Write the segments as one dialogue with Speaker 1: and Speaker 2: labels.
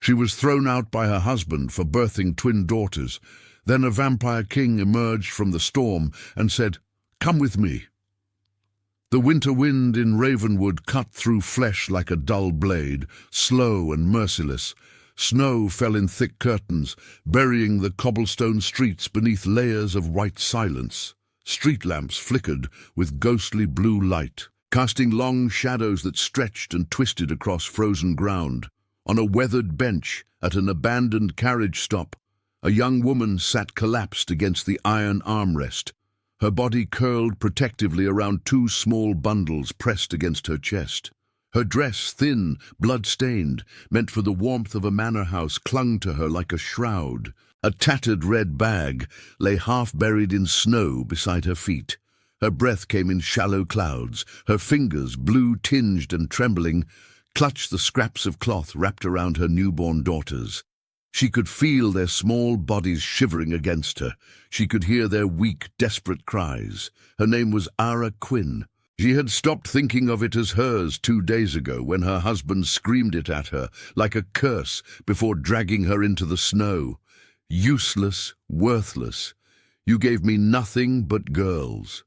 Speaker 1: She was thrown out by her husband for birthing twin daughters. Then a vampire king emerged from the storm and said, "Come with me." The winter wind in Ravenwood cut through flesh like a dull blade, slow and merciless. Snow fell in thick curtains, burying the cobblestone streets beneath layers of white silence. Street lamps flickered with ghostly blue light, casting long shadows that stretched and twisted across frozen ground. On a weathered bench at an abandoned carriage stop, a young woman sat collapsed against the iron armrest. Her body curled protectively around two small bundles pressed against her chest. Her dress, thin, blood-stained, meant for the warmth of a manor house, clung to her like a shroud. A tattered red bag lay half-buried in snow beside her feet. Her breath came in shallow clouds. Her fingers, blue-tinged and trembling, clutched the scraps of cloth wrapped around her newborn daughters. She could feel their small bodies shivering against her. She could hear their weak, desperate cries. Her name was Ara Quinn. She had stopped thinking of it as hers 2 days ago when her husband screamed it at her like a curse before dragging her into the snow. Useless, worthless. You gave me nothing but girls.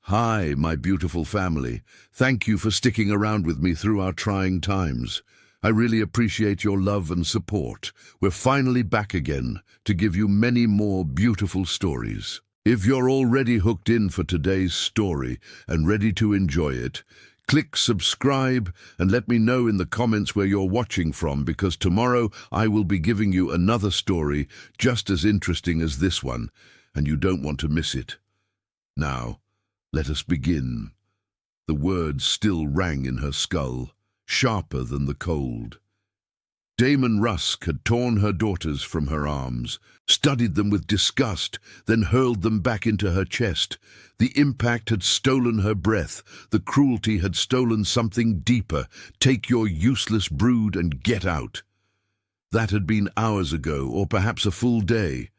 Speaker 1: Hi, my beautiful family. Thank you for sticking around with me through our trying times. I really appreciate your love and support. We're finally back again to give you many more beautiful stories. If you're already hooked in for today's story and ready to enjoy it, click subscribe and let me know in the comments where you're watching from, because tomorrow I will be giving you another story just as interesting as this one, and you don't want to miss it. Now, let us begin. The words still rang in her skull, sharper than the cold. Damon Rusk had torn her daughters from her arms, studied them with disgust, then hurled them back into her chest. The impact had stolen her breath. The cruelty had stolen something deeper. Take your useless brood and get out. That had been hours ago, or perhaps a full day.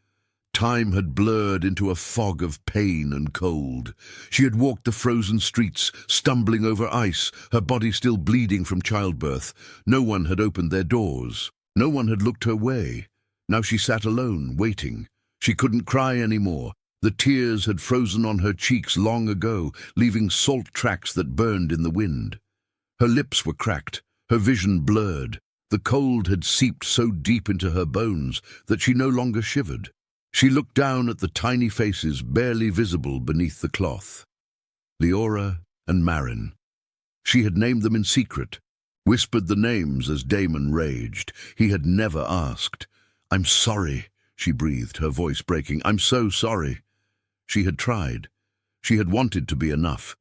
Speaker 1: Time had blurred into a fog of pain and cold. She had walked the frozen streets, stumbling over ice, her body still bleeding from childbirth. No one had opened their doors. No one had looked her way. Now she sat alone, waiting. She couldn't cry anymore. The tears had frozen on her cheeks long ago, leaving salt tracks that burned in the wind. Her lips were cracked, her vision blurred. The cold had seeped so deep into her bones that she no longer shivered. She looked down at the tiny faces barely visible beneath the cloth. Leora and Marin. She had named them in secret, whispered the names as Damon raged. He had never asked. "I'm sorry," she breathed, her voice breaking. "I'm so sorry." She had tried. She had wanted to be enough.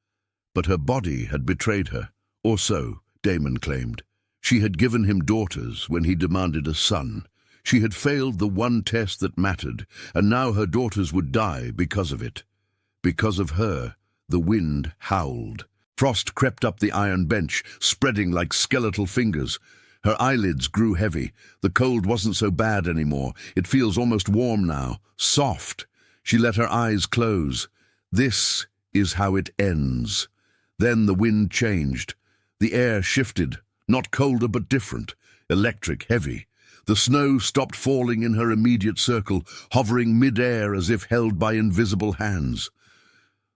Speaker 1: But her body had betrayed her, or so Damon claimed. She had given him daughters when he demanded a son. She had failed the one test that mattered, and now her daughters would die because of it. Because of her, the wind howled. Frost crept up the iron bench, spreading like skeletal fingers. Her eyelids grew heavy. The cold wasn't so bad anymore. It feels almost warm now, soft. She let her eyes close. This is how it ends. Then the wind changed. The air shifted, not colder but different, electric, heavy. The snow stopped falling in her immediate circle, hovering mid-air as if held by invisible hands.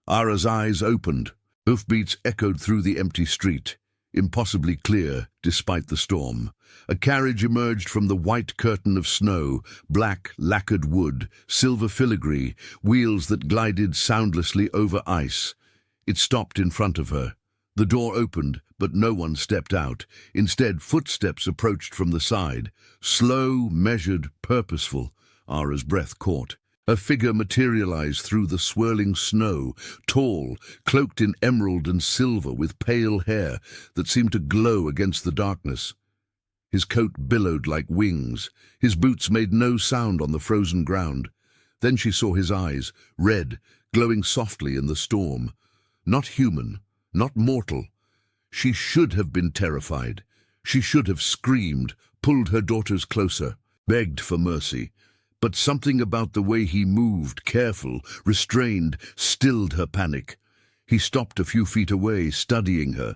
Speaker 1: Ara's eyes opened. Hoofbeats echoed through the empty street, impossibly clear despite the storm. A carriage emerged from the white curtain of snow, black lacquered wood, silver filigree, wheels that glided soundlessly over ice. It stopped in front of her. The door opened, but no one stepped out. Instead, footsteps approached from the side. Slow, measured, purposeful. Ara's breath caught. Her figure materialized through the swirling snow, tall, cloaked in emerald and silver, with pale hair that seemed to glow against the darkness. His coat billowed like wings. His boots made no sound on the frozen ground. Then she saw his eyes, red, glowing softly in the storm. Not human. Not mortal. She should have been terrified. She should have screamed, pulled her daughters closer, begged for mercy. But something about the way he moved, careful, restrained, stilled her panic. He stopped a few feet away, studying her.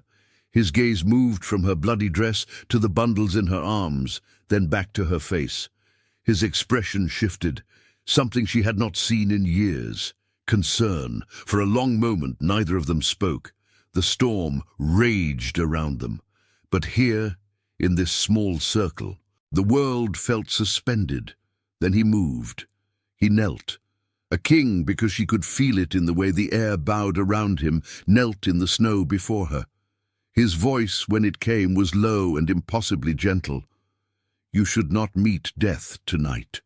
Speaker 1: His gaze moved from her bloody dress to the bundles in her arms, then back to her face. His expression shifted, something she had not seen in years. Concern. For a long moment, neither of them spoke. The storm raged around them. But here, in this small circle, the world felt suspended. Then he moved. He knelt. A king, because she could feel it in the way the air bowed around him, knelt in the snow before her. His voice, when it came, was low and impossibly gentle. "You should not meet death tonight."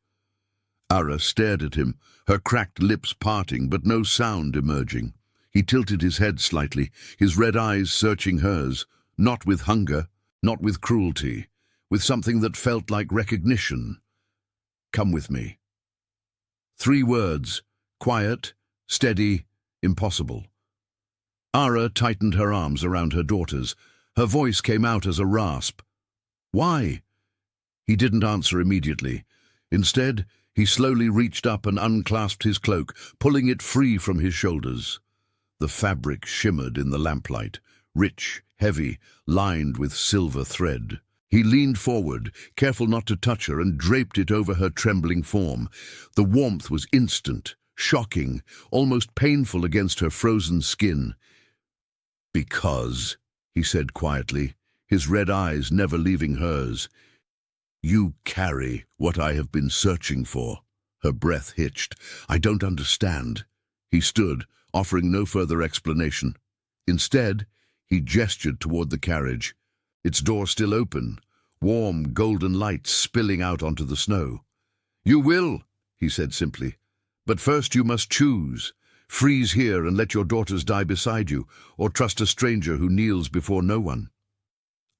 Speaker 1: Ara stared at him, her cracked lips parting, but no sound emerging. He tilted his head slightly, his red eyes searching hers, not with hunger, not with cruelty, with something that felt like recognition. "Come with me." 3 words, quiet, steady, impossible. Ara tightened her arms around her daughters. Her voice came out as a rasp. "Why?" He didn't answer immediately. Instead, he slowly reached up and unclasped his cloak, pulling it free from his shoulders. The fabric shimmered in the lamplight, rich, heavy, lined with silver thread. He leaned forward, careful not to touch her, and draped it over her trembling form. The warmth was instant, shocking, almost painful against her frozen skin. "Because," he said quietly, his red eyes never leaving hers, "you carry what I have been searching for." Her breath hitched. "I don't understand." He stood, offering no further explanation. Instead, he gestured toward the carriage, its door still open, warm golden light spilling out onto the snow. "You will," he said simply, "but first you must choose. Freeze here and let your daughters die beside you, or trust a stranger who kneels before no one."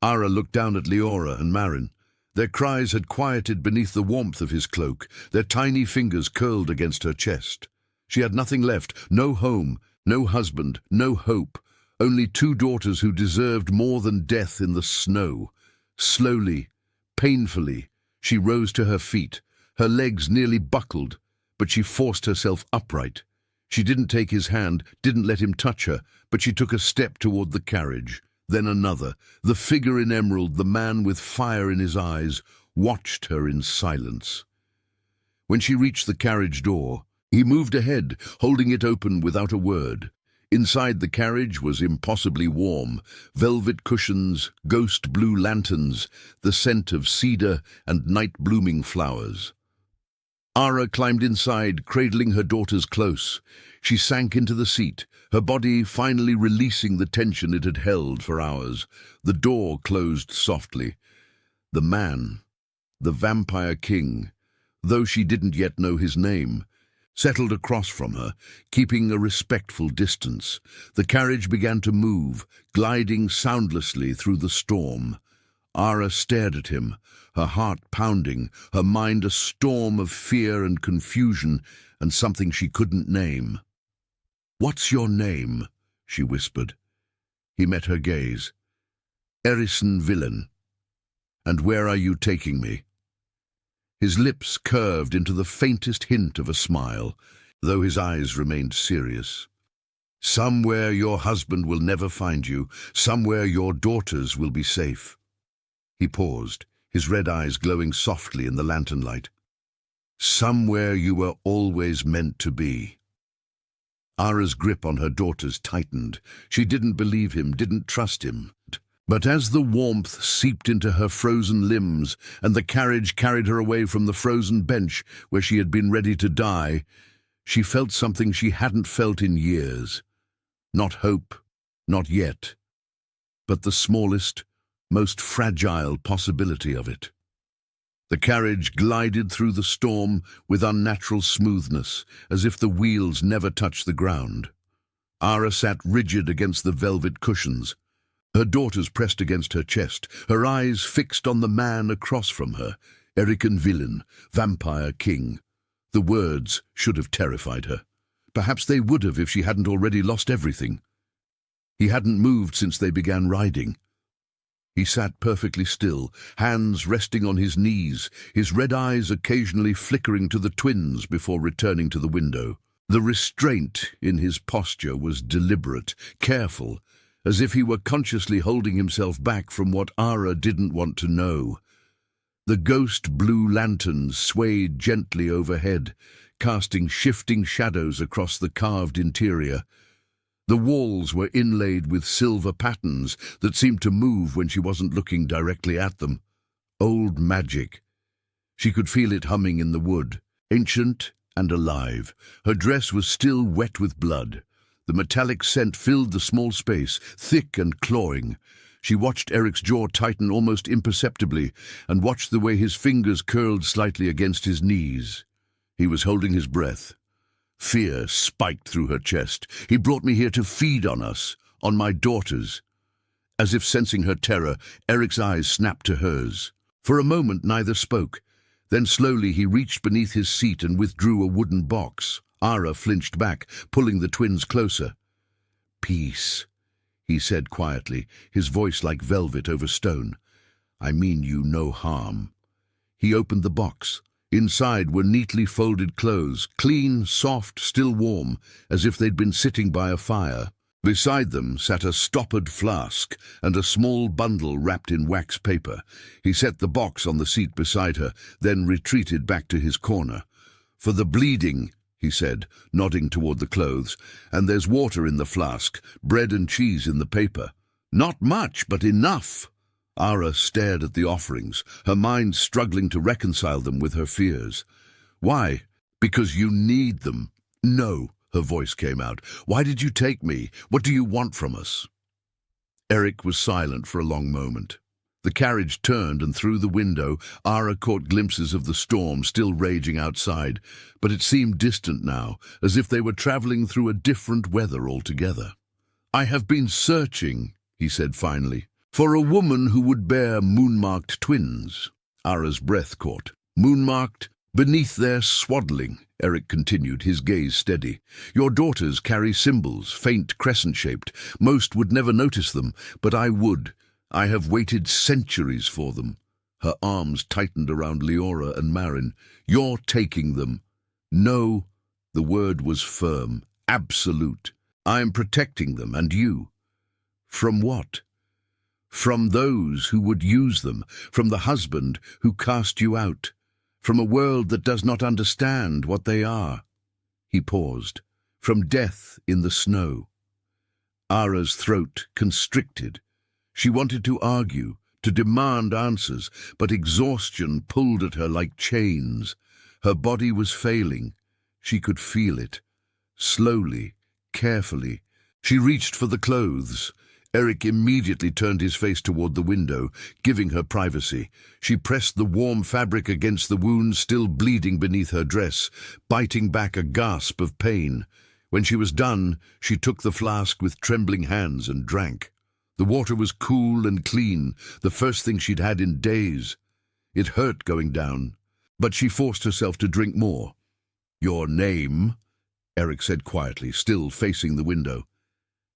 Speaker 1: Ara looked down at Leora and Marin. Their cries had quieted beneath the warmth of his cloak, their tiny fingers curled against her chest. She had nothing left, no home, no husband, no hope, only 2 daughters who deserved more than death in the snow. Slowly, painfully, she rose to her feet. Her legs nearly buckled, but she forced herself upright. She didn't take his hand, didn't let him touch her, but she took a step toward the carriage, then another. The figure in emerald, the man with fire in his eyes, watched her in silence. When she reached the carriage door, he moved ahead, holding it open without a word. Inside the carriage was impossibly warm, velvet cushions, ghost blue lanterns, the scent of cedar and night-blooming flowers. Ara climbed inside, cradling her daughters close. She sank into the seat, her body finally releasing the tension it had held for hours. The door closed softly. The man, the vampire king, though she didn't yet know his name, settled across from her, keeping a respectful distance. The carriage began to move, gliding soundlessly through the storm. Ara stared at him, her heart pounding, her mind a storm of fear and confusion, and something she couldn't name. "What's your name?" she whispered. He met her gaze. "Erison Villen. And where are you taking me?" His lips curved into the faintest hint of a smile, though his eyes remained serious. "Somewhere your husband will never find you, somewhere your daughters will be safe." He paused, his red eyes glowing softly in the lantern light. "Somewhere you were always meant to be." Ara's grip on her daughters tightened. She didn't believe him, didn't trust him. But as the warmth seeped into her frozen limbs and the carriage carried her away from the frozen bench where she had been ready to die, she felt something she hadn't felt in years. Not hope, not yet, but the smallest, most fragile possibility of it. The carriage glided through the storm with unnatural smoothness, as if the wheels never touched the ground. Ara sat rigid against the velvet cushions, her daughters pressed against her chest, her eyes fixed on the man across from her, Erison Villen, vampire king. The words should have terrified her. Perhaps they would have if she hadn't already lost everything. He hadn't moved since they began riding. He sat perfectly still, hands resting on his knees, his red eyes occasionally flickering to the twins before returning to the window. The restraint in his posture was deliberate, careful, as if he were consciously holding himself back from what Ara didn't want to know. The ghost blue lanterns swayed gently overhead, casting shifting shadows across the carved interior. The walls were inlaid with silver patterns that seemed to move when she wasn't looking directly at them. Old magic. She could feel it humming in the wood, ancient and alive. Her dress was still wet with blood. The metallic scent filled the small space, thick and clawing. She watched Eric's jaw tighten almost imperceptibly and watched the way his fingers curled slightly against his knees. He was holding his breath. Fear spiked through her chest. He brought me here to feed on us, on my daughters. As if sensing her terror, Eric's eyes snapped to hers. For a moment neither spoke. Then slowly he reached beneath his seat and withdrew a wooden box. Ara flinched back, pulling the twins closer. "Peace," he said quietly, his voice like velvet over stone. "I mean you no harm." He opened the box. Inside were neatly folded clothes, clean, soft, still warm, as if they'd been sitting by a fire. Beside them sat a stoppered flask and a small bundle wrapped in wax paper. He set the box on the seat beside her, then retreated back to his corner. "For the bleeding," he said, nodding toward the clothes, "and there's water in the flask, bread and cheese in the paper. Not much, but enough." Ara stared at the offerings, her mind struggling to reconcile them with her fears. "Why? Because you need them." "No," her voice came out. "Why did you take me? What do you want from us?" Eric was silent for a long moment. The carriage turned, and through the window, Ara caught glimpses of the storm still raging outside, but it seemed distant now, as if they were traveling through a different weather altogether. "I have been searching," he said finally, "for a woman who would bear moon-marked twins." Ara's breath caught. "Moon-marked? Beneath their swaddling," Eric continued, his gaze steady. "Your daughters carry symbols, faint crescent-shaped. Most would never notice them, but I would. I have waited centuries for them." Her arms tightened around Leora and Marin. "You're taking them." "No." The word was firm, absolute. "I am protecting them, and you." "From what?" "From those who would use them, from the husband who cast you out, from a world that does not understand what they are." He paused. "From death in the snow." Ara's throat constricted. She wanted to argue, to demand answers, but exhaustion pulled at her like chains. Her body was failing. She could feel it. Slowly, carefully, she reached for the clothes. Eric immediately turned his face toward the window, giving her privacy. She pressed the warm fabric against the wound still bleeding beneath her dress, biting back a gasp of pain. When she was done, she took the flask with trembling hands and drank. The water was cool and clean, the first thing she'd had in days. It hurt going down, but she forced herself to drink more. "Your name?" Eric said quietly, still facing the window.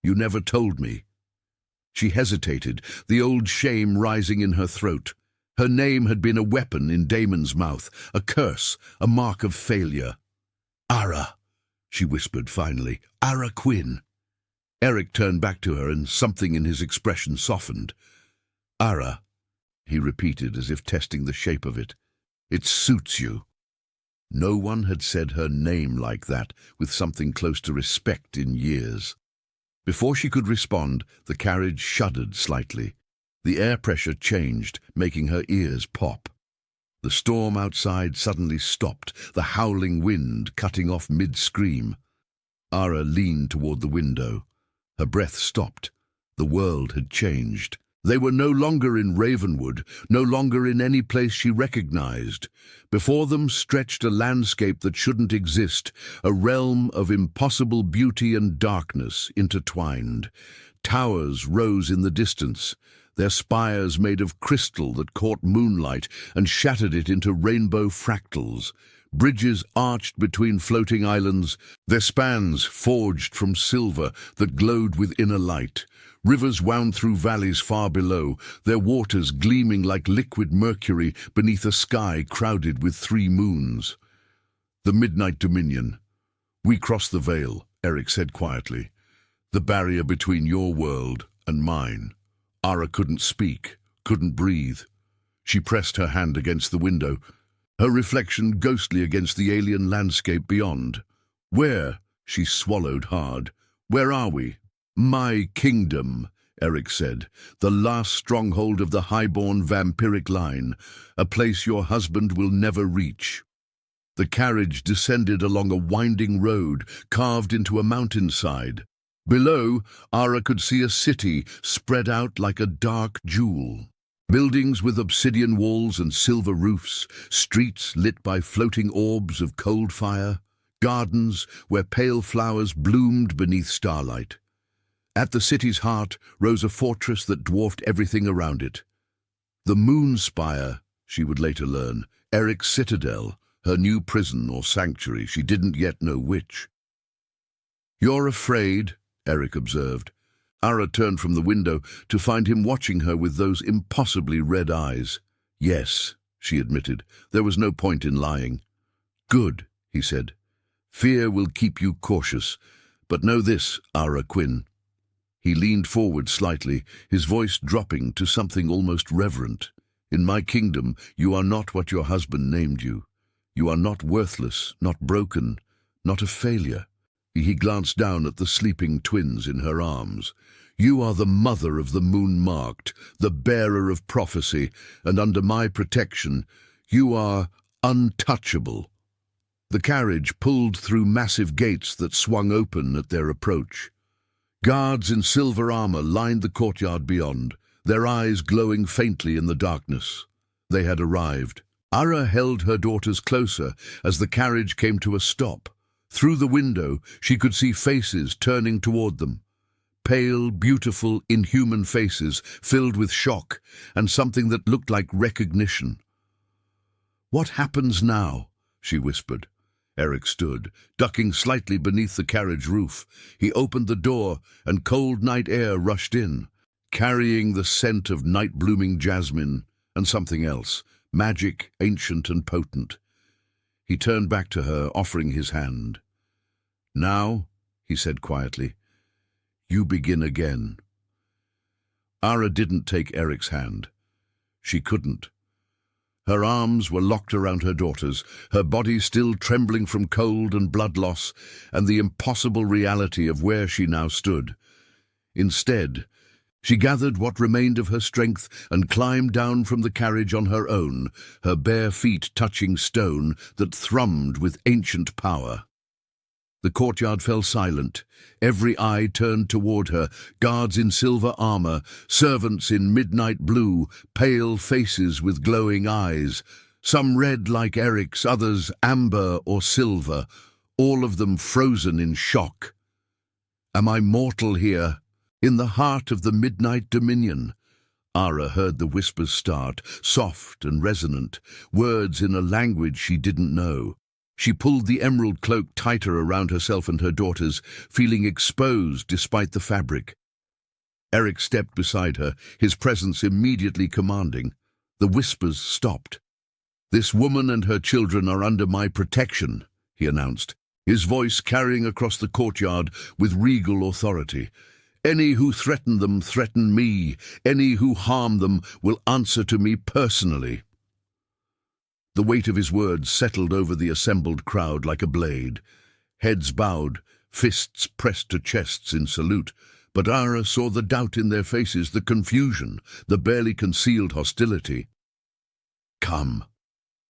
Speaker 1: "You never told me." She hesitated, the old shame rising in her throat. Her name had been a weapon in Damon's mouth, a curse, a mark of failure. "Ara," she whispered finally. "Ara Quinn." Eric turned back to her, and something in his expression softened. "Ara," he repeated, as if testing the shape of it. "It suits you." No one had said her name like that, with something close to respect in years. Before she could respond, the carriage shuddered slightly. The air pressure changed, making her ears pop. The storm outside suddenly stopped, the howling wind cutting off mid-scream. Ara leaned toward the window. Her breath stopped. The world had changed. They were no longer in Ravenwood, no longer in any place she recognized. Before them stretched a landscape that shouldn't exist, a realm of impossible beauty and darkness intertwined. Towers rose in the distance, their spires made of crystal that caught moonlight and shattered it into rainbow fractals. Bridges arched between floating islands, their spans forged from silver that glowed with inner light. Rivers wound through valleys far below, their waters gleaming like liquid mercury beneath a sky crowded with 3 moons. "The Midnight Dominion. We cross the veil," Eric said quietly. "The barrier between your world and mine. Ara couldn't speak, couldn't breathe. She pressed her hand against the window, her reflection ghostly against the alien landscape beyond. Where? She swallowed hard. Where are we? My kingdom, Eric said, the last stronghold of the highborn vampiric line, a place your husband will never reach. The carriage descended along a winding road carved into a mountainside. Below, Ara could see a city spread out like a dark jewel. Buildings with obsidian walls and silver roofs, streets lit by floating orbs of cold fire, gardens where pale flowers bloomed beneath starlight. At the city's heart rose a fortress that dwarfed everything around it. The Moonspire, she would later learn, Eric's citadel, her new prison or sanctuary, she didn't yet know which. "You're afraid," Eric observed. Ara turned from the window to find him watching her with those impossibly red eyes. "Yes," she admitted. There was no point in lying. "Good," he said. "Fear will keep you cautious. But know this, Ara Quinn." He leaned forward slightly, his voice dropping to something almost reverent. "In my kingdom, you are not what your husband named you. You are not worthless, not broken, not a failure." He glanced down at the sleeping twins in her arms. "You are the mother of the moon-marked, the bearer of prophecy, and under my protection, you are untouchable." The carriage pulled through massive gates that swung open at their approach. Guards in silver armor lined the courtyard beyond, their eyes glowing faintly in the darkness. They had arrived. Ara held her daughters closer as the carriage came to a stop. Through the window, she could see faces turning toward them. Pale, beautiful, inhuman faces filled with shock and something that looked like recognition. "What happens now?" she whispered. Eric stood, ducking slightly beneath the carriage roof. He opened the door, and cold night air rushed in, carrying the scent of night-blooming jasmine and something else, magic, ancient and potent. He turned back to her, offering his hand. "Now," he said quietly, "you begin again." Ara didn't take Eric's hand. She couldn't. Her arms were locked around her daughters, her body still trembling from cold and blood loss and the impossible reality of where she now stood. Instead, she gathered what remained of her strength and climbed down from the carriage on her own, her bare feet touching stone that thrummed with ancient power. The courtyard fell silent. Every eye turned toward her, guards in silver armor, servants in midnight blue, pale faces with glowing eyes, some red like Eric's, others amber or silver, all of them frozen in shock. "Am I mortal here, in the heart of the Midnight Dominion?" Ara heard the whispers start, soft and resonant, words in a language she didn't know. She pulled the emerald cloak tighter around herself and her daughters, feeling exposed despite the fabric. Eric stepped beside her, his presence immediately commanding. The whispers stopped. "This woman and her children are under my protection," he announced, his voice carrying across the courtyard with regal authority. "Any who threaten them threaten me. Any who harm them will answer to me personally." The weight of his words settled over the assembled crowd like a blade. Heads bowed, fists pressed to chests in salute, but Ara saw the doubt in their faces, the confusion, the barely concealed hostility. "Come,"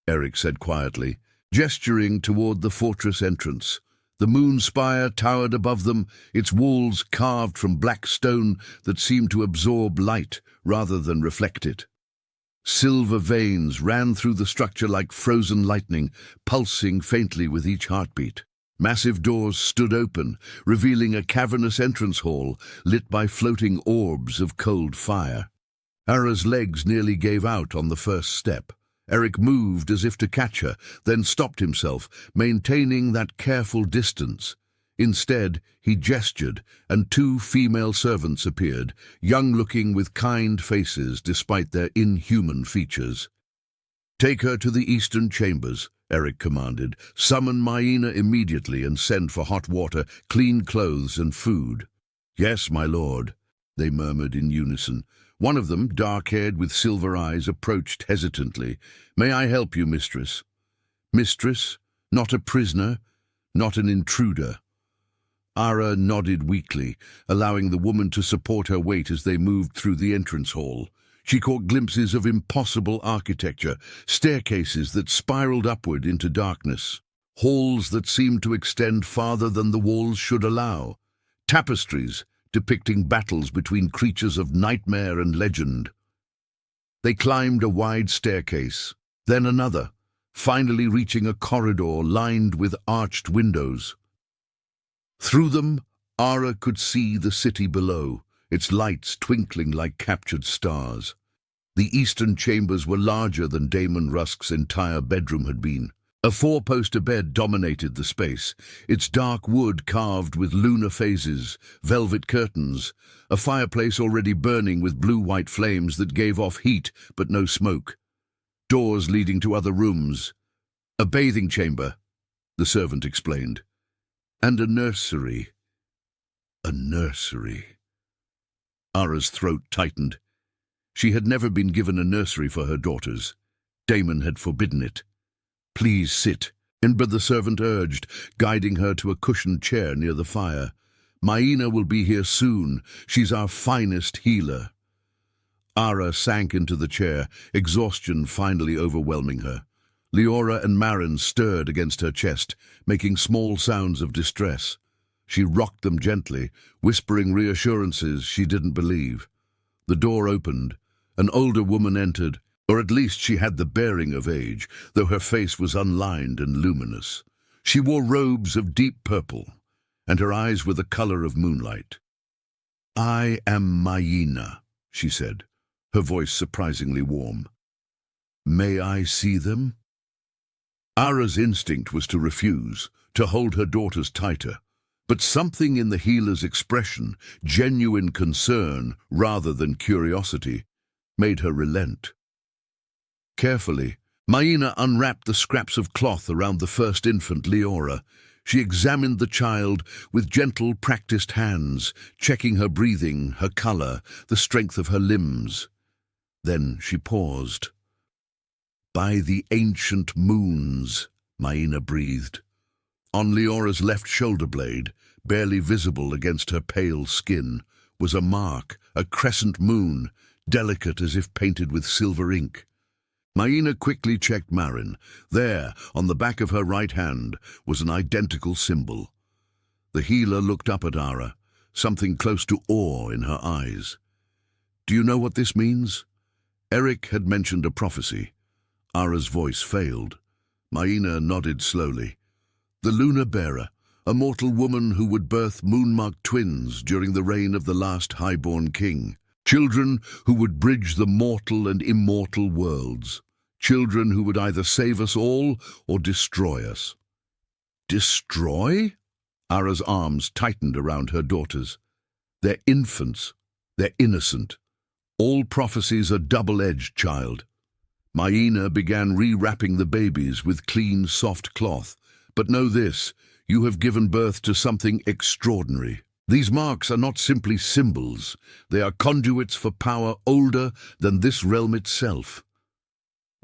Speaker 1: Eric said quietly, gesturing toward the fortress entrance. The moon spire towered above them, its walls carved from black stone that seemed to absorb light rather than reflect it. Silver veins ran through the structure like frozen lightning, pulsing faintly with each heartbeat. Massive doors stood open, revealing a cavernous entrance hall lit by floating orbs of cold fire. Ara's legs nearly gave out on the first step. Eric moved as if to catch her, then stopped himself, maintaining that careful distance. Instead, he gestured, and two female servants appeared, young-looking with kind faces despite their inhuman features. "Take her to the eastern chambers," Eric commanded. "Summon Maina immediately and send for hot water, clean clothes and food." "Yes, my lord." they murmured in unison. One of them, dark-haired with silver eyes, approached hesitantly. "May I help you, mistress?" "Mistress? Not a prisoner? Not an intruder?" Ara nodded weakly, allowing the woman to support her weight as they moved through the entrance hall. She caught glimpses of impossible architecture, staircases that spiraled upward into darkness, halls that seemed to extend farther than the walls should allow, tapestries depicting battles between creatures of nightmare and legend. They climbed a wide staircase, then another, finally reaching a corridor lined with arched windows. Through them, Ara could see the city below, its lights twinkling like captured stars. The eastern chambers were larger than Damon Rusk's entire bedroom had been. A four-poster bed dominated the space, its dark wood carved with lunar phases, velvet curtains, a fireplace already burning with blue-white flames that gave off heat but no smoke. Doors leading to other rooms. "A bathing chamber," the servant explained. "And a nursery." A nursery. Ara's throat tightened. She had never been given a nursery for her daughters. Damon had forbidden it. "Please sit," but the servant urged, guiding her to a cushioned chair near the fire. "Maina will be here soon. She's our finest healer." Ara sank into the chair, exhaustion finally overwhelming her. Leora and Marin stirred against her chest, making small sounds of distress. She rocked them gently, whispering reassurances she didn't believe. The door opened. An older woman entered, or at least she had the bearing of age, though her face was unlined and luminous. She wore robes of deep purple, and her eyes were the color of moonlight. "I am Maina," she said, her voice surprisingly warm. "May I see them?" Ara's instinct was to refuse, to hold her daughters tighter, but something in the healer's expression, genuine concern rather than curiosity, made her relent. Carefully, Maina unwrapped the scraps of cloth around the first infant, Leora. She examined the child with gentle, practiced hands, checking her breathing, her color, the strength of her limbs. Then she paused. "By the ancient moons," Maina breathed. On Leora's left shoulder blade, barely visible against her pale skin, was a mark, a crescent moon, delicate as if painted with silver ink. Maina quickly checked Marin. There, on the back of her right hand, was an identical symbol. The healer looked up at Ara, something close to awe in her eyes. "Do you know what this means?" Eric had mentioned a prophecy. Ara's voice failed. Maina nodded slowly. "The Lunar Bearer, a mortal woman who would birth moon-marked twins during the reign of the last highborn king. Children who would bridge the mortal and immortal worlds. Children who would either save us all or destroy us." "Destroy?" Ara's arms tightened around her daughters. "They're infants. They're innocent. All prophecies are double-edged, child." Maina began rewrapping the babies with clean, soft cloth. "But know this, you have given birth to something extraordinary. These marks are not simply symbols. They are conduits for power older than this realm itself."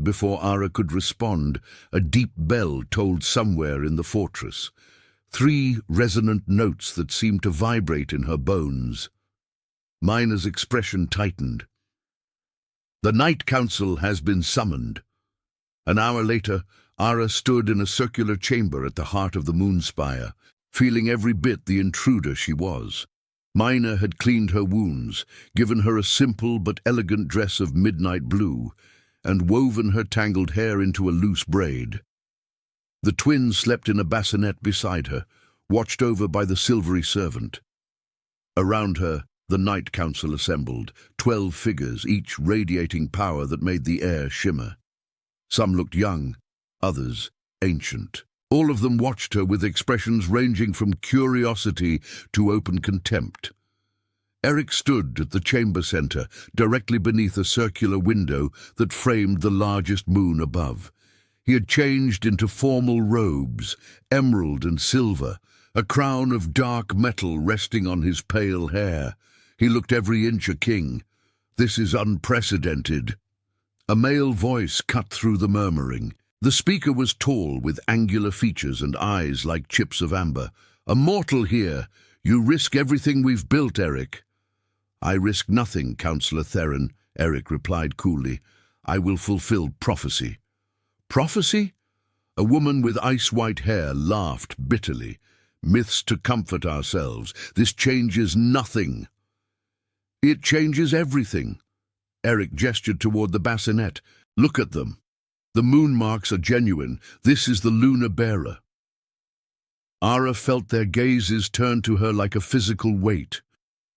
Speaker 1: Before Ara could respond, a deep bell tolled somewhere in the fortress. 3 resonant notes that seemed to vibrate in her bones. Mina's expression tightened. "The Night Council has been summoned." An hour later, Ara stood in a circular chamber at the heart of the Moonspire, feeling every bit the intruder she was. Mina had cleaned her wounds, given her a simple but elegant dress of midnight blue, and woven her tangled hair into a loose braid. The twins slept in a bassinet beside her, watched over by the silvery servant. Around her, the Night Council assembled, 12 figures, each radiating power that made the air shimmer. Some looked young, others ancient. All of them watched her with expressions ranging from curiosity to open contempt. Eric stood at the chamber center, directly beneath a circular window that framed the largest moon above. He had changed into formal robes, emerald and silver, a crown of dark metal resting on his pale hair. He looked every inch a king. "This is unprecedented." A male voice cut through the murmuring. The speaker was tall, with angular features and eyes like chips of amber. "A mortal here. You risk everything we've built, Eric." "I risk nothing, Councillor Theron," Eric replied coolly. "I will fulfill prophecy." "Prophecy?" A woman with ice-white hair laughed bitterly. "Myths to comfort ourselves. This changes nothing." "It changes everything." Eric gestured toward the bassinet. "Look at them. The moon marks are genuine. This is the lunar bearer." Ara felt their gazes turn to her like a physical weight.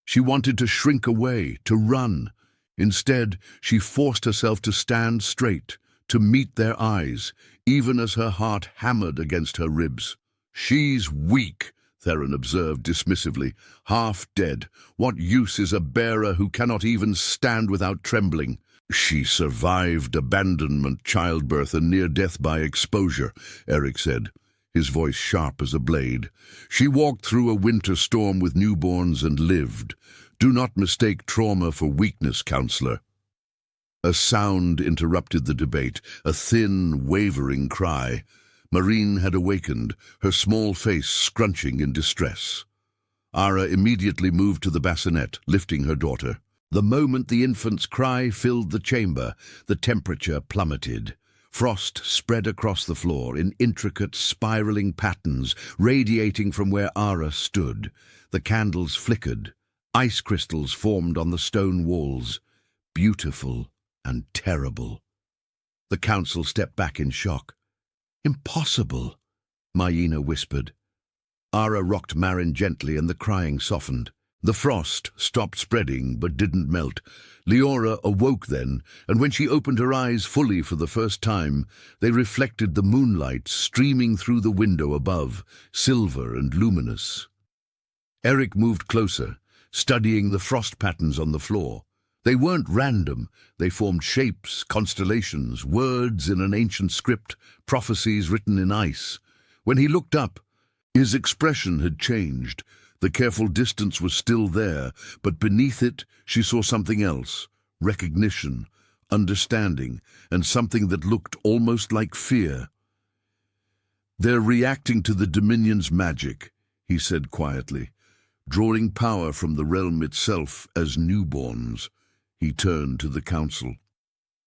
Speaker 1: She wanted to shrink away, to run. Instead, she forced herself to stand straight, to meet their eyes, even as her heart hammered against her ribs. "She's weak," Theron observed dismissively. "Half dead. What use is a bearer who cannot even stand without trembling?" "She survived abandonment, childbirth, and near death by exposure," Eric said, his voice sharp as a blade. "She walked through a winter storm with newborns and lived. Do not mistake trauma for weakness, Counselor." A sound interrupted the debate, a thin, wavering cry. Marine had awakened, her small face scrunching in distress. Ara immediately moved to the bassinet, lifting her daughter. The moment the infant's cry filled the chamber, the temperature plummeted. Frost spread across the floor in intricate, spiraling patterns, radiating from where Ara stood. The candles flickered. Ice crystals formed on the stone walls. Beautiful and terrible. The council stepped back in shock. "Impossible," Maïna whispered. Ara rocked Marin gently and the crying softened. The frost stopped spreading but didn't melt. Leora awoke then, and when she opened her eyes fully for the first time, they reflected the moonlight streaming through the window above, silver and luminous. Eric moved closer, studying the frost patterns on the floor. They weren't random. They formed shapes, constellations, words in an ancient script, prophecies written in ice. When he looked up, his expression had changed. The careful distance was still there, but beneath it she saw something else, recognition, understanding, and something that looked almost like fear. "They're reacting to the Dominion's magic," he said quietly, "drawing power from the realm itself as newborns." He turned to the council.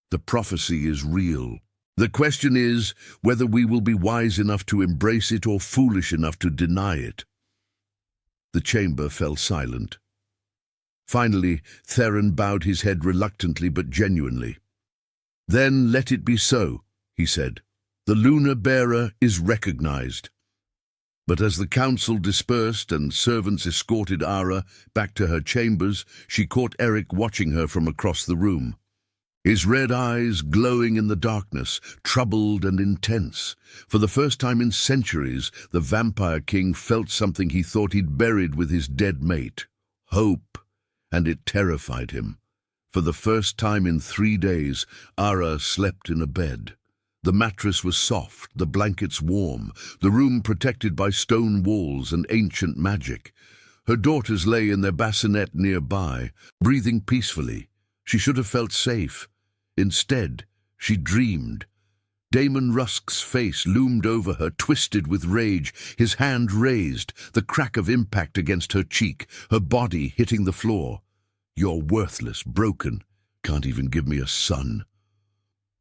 Speaker 1: "The prophecy is real. The question is whether we will be wise enough to embrace it or foolish enough to deny it." The chamber fell silent. Finally, Theron bowed his head reluctantly but genuinely. "Then let it be so," he said. "The lunar bearer is recognized." But as the council dispersed and servants escorted Ara back to her chambers, she caught Eric watching her from across the room. His red eyes glowing in the darkness, troubled and intense. For the first time in centuries, the Vampire King felt something he thought he'd buried with his dead mate. Hope. And it terrified him. For the first time in 3 days, Ara slept in a bed. The mattress was soft, the blankets warm, the room protected by stone walls and ancient magic. Her daughters lay in their bassinet nearby, breathing peacefully. She should have felt safe. Instead, she dreamed. Damon Rusk's face loomed over her, twisted with rage, his hand raised, the crack of impact against her cheek, her body hitting the floor. "You're worthless, broken. Can't even give me a son."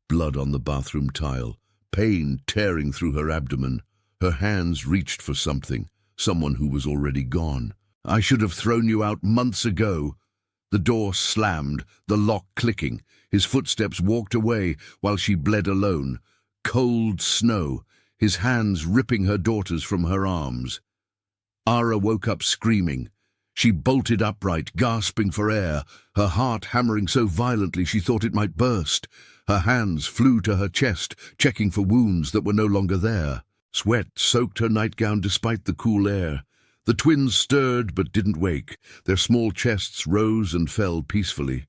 Speaker 1: Blood on the bathroom tile, pain tearing through her abdomen. Her hands reached for something, someone who was already gone. "I should have thrown you out months ago." The door slammed, the lock clicking. His footsteps walked away while she bled alone. Cold snow, his hands ripping her daughters from her arms. Ara woke up screaming. She bolted upright, gasping for air, her heart hammering so violently she thought it might burst. Her hands flew to her chest, checking for wounds that were no longer there. Sweat soaked her nightgown despite the cool air. The twins stirred but didn't wake. Their small chests rose and fell peacefully.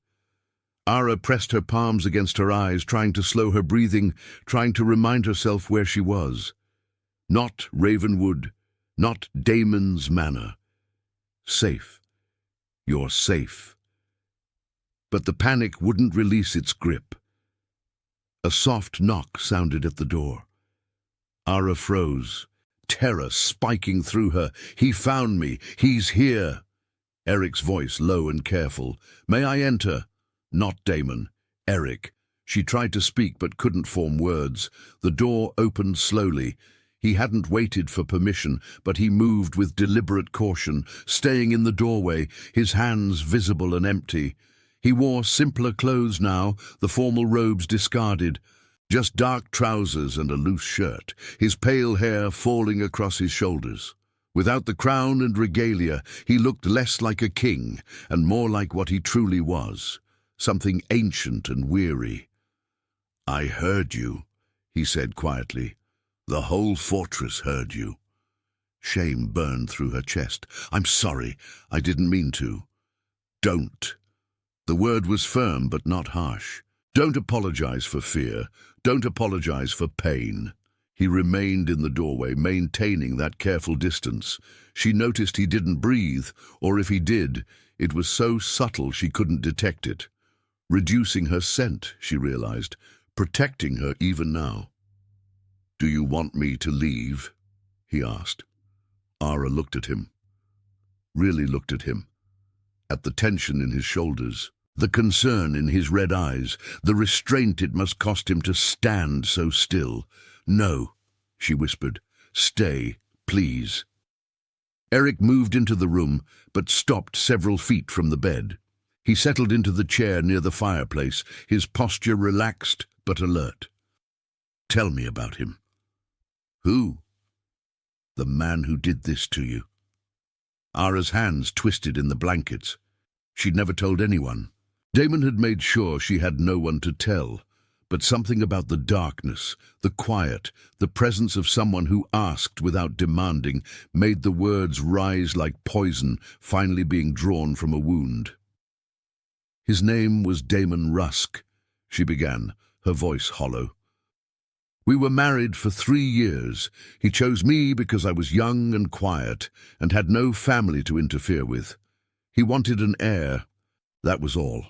Speaker 1: Ara pressed her palms against her eyes, trying to slow her breathing, trying to remind herself where she was. Not Ravenwood, not Damon's Manor. Safe. You're safe. But the panic wouldn't release its grip. A soft knock sounded at the door. Ara froze, terror spiking through her. He found me. He's here. Eric's voice low and careful. May I enter? Not Damon. Eric. She tried to speak but couldn't form words. The door opened slowly. He hadn't waited for permission, but he moved with deliberate caution, staying in the doorway, his hands visible and empty. He wore simpler clothes now, the formal robes discarded. Just dark trousers and a loose shirt, his pale hair falling across his shoulders. Without the crown and regalia, he looked less like a king and more like what he truly was, something ancient and weary. I heard you, he said quietly. The whole fortress heard you. Shame burned through her chest. I'm sorry, I didn't mean to. Don't. The word was firm but not harsh. Don't apologize for fear. Don't apologize for pain. He remained in the doorway, maintaining that careful distance. She noticed he didn't breathe, or if he did, it was so subtle she couldn't detect it. Reducing her scent, she realized, protecting her even now. Do you want me to leave? He asked. Ara looked at him. Really looked at him. At the tension in his shoulders, the concern in his red eyes, the restraint it must cost him to stand so still. No, she whispered. Stay, please. Eric moved into the room, but stopped several feet from the bed. He settled into the chair near the fireplace, his posture relaxed but alert. Tell me about him. Who? The man who did this to you. Ara's hands twisted in the blankets. She'd never told anyone. Damon had made sure she had no one to tell, but something about the darkness, the quiet, the presence of someone who asked without demanding, made the words rise like poison finally being drawn from a wound. His name was Damon Rusk, she began, her voice hollow. We were married for 3 years. He chose me because I was young and quiet and had no family to interfere with. He wanted an heir. That was all.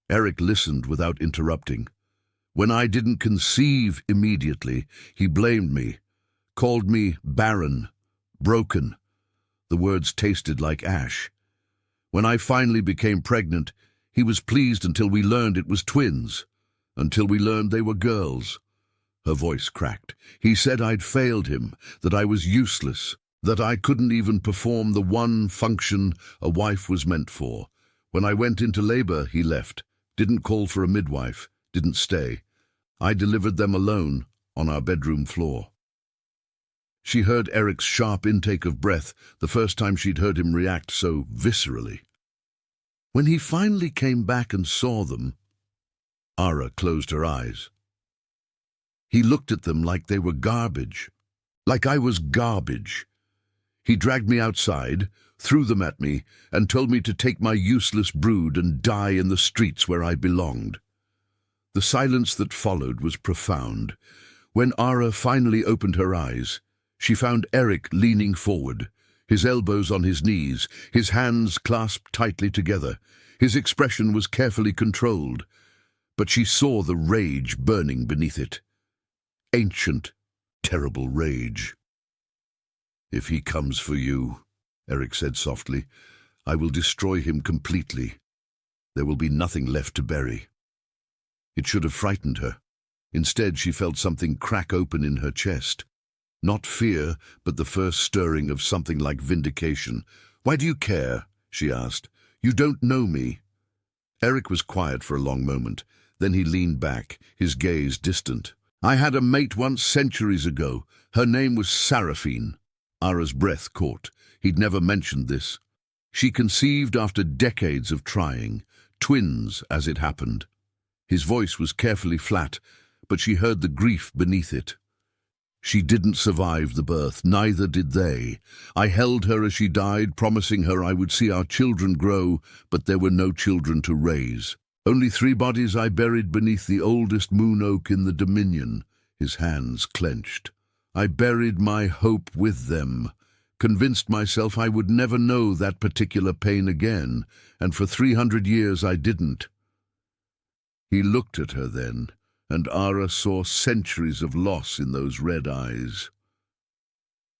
Speaker 1: Eric listened without interrupting. When I didn't conceive immediately, he blamed me, called me barren, broken. The words tasted like ash. When I finally became pregnant, he was pleased until we learned it was twins, until we learned they were girls. Her voice cracked. He said I'd failed him, that I was useless, that I couldn't even perform the one function a wife was meant for. When I went into labor, he left, didn't call for a midwife, didn't stay. I delivered them alone on our bedroom floor. She heard Eric's sharp intake of breath, the first time she'd heard him react so viscerally. When he finally came back and saw them, Ara closed her eyes. He looked at them like they were garbage, like I was garbage. He dragged me outside, threw them at me, and told me to take my useless brood and die in the streets where I belonged. The silence that followed was profound. When Ara finally opened her eyes, she found Eric leaning forward, his elbows on his knees, his hands clasped tightly together. His expression was carefully controlled, but she saw the rage burning beneath it. Ancient, terrible rage. If he comes for you, Eric said softly, I will destroy him completely. There will be nothing left to bury. It should have frightened her. Instead, she felt something crack open in her chest. Not fear, but the first stirring of something like vindication. Why do you care? She asked. You don't know me. Eric was quiet for a long moment. Then he leaned back, his gaze distant. I had a mate once centuries ago. Her name was Seraphine. Ara's breath caught. He'd never mentioned this. She conceived after decades of trying. Twins, as it happened. His voice was carefully flat, but she heard the grief beneath it. She didn't survive the birth, neither did they. I held her as she died, promising her I would see our children grow, but there were no children to raise. Only 3 bodies I buried beneath the oldest moon oak in the Dominion. His hands clenched. I buried my hope with them, convinced myself I would never know that particular pain again, and for 300 years I didn't." He looked at her then, and Ara saw centuries of loss in those red eyes.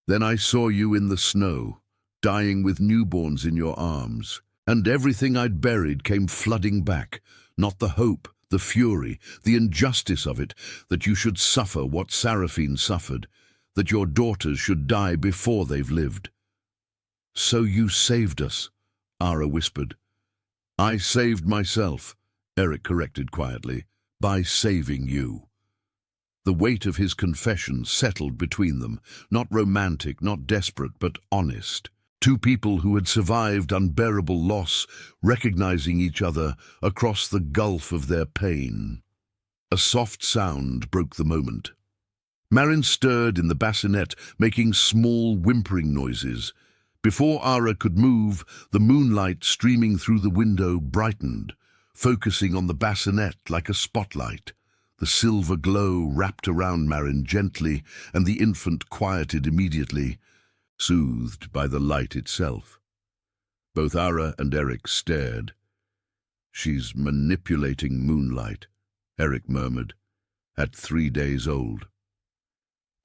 Speaker 1: "Then I saw you in the snow, dying with newborns in your arms, and everything I'd buried came flooding back, not the hope, the fury, the injustice of it, that you should suffer what Seraphine suffered, that your daughters should die before they've lived." "So you saved us," Ara whispered. "I saved myself," Eric corrected quietly, "by saving you." The weight of his confession settled between them, not romantic, not desperate, but honest. Two people who had survived unbearable loss, recognizing each other across the gulf of their pain. A soft sound broke the moment. Marin stirred in the bassinet, making small whimpering noises. Before Ara could move, the moonlight streaming through the window brightened, focusing on the bassinet like a spotlight. The silver glow wrapped around Marin gently, and the infant quieted immediately, soothed by the light itself. Both Ara and Eric stared. "She's manipulating moonlight," Eric murmured, "at 3 days old."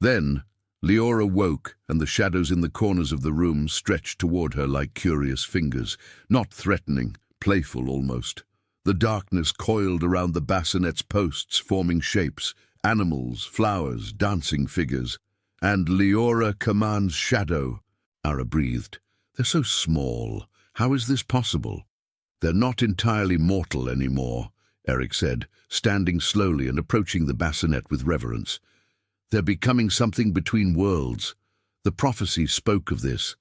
Speaker 1: Then Leora woke, and the shadows in the corners of the room stretched toward her like curious fingers, not threatening, playful almost. The darkness coiled around the bassinet's posts, forming shapes, animals, flowers, dancing figures. "And Leora commands shadow," Ara breathed. "They're so small. How is this possible?" "They're not entirely mortal anymore," Eric said, standing slowly and approaching the bassinet with reverence. "They're becoming something between worlds. The prophecy spoke of this.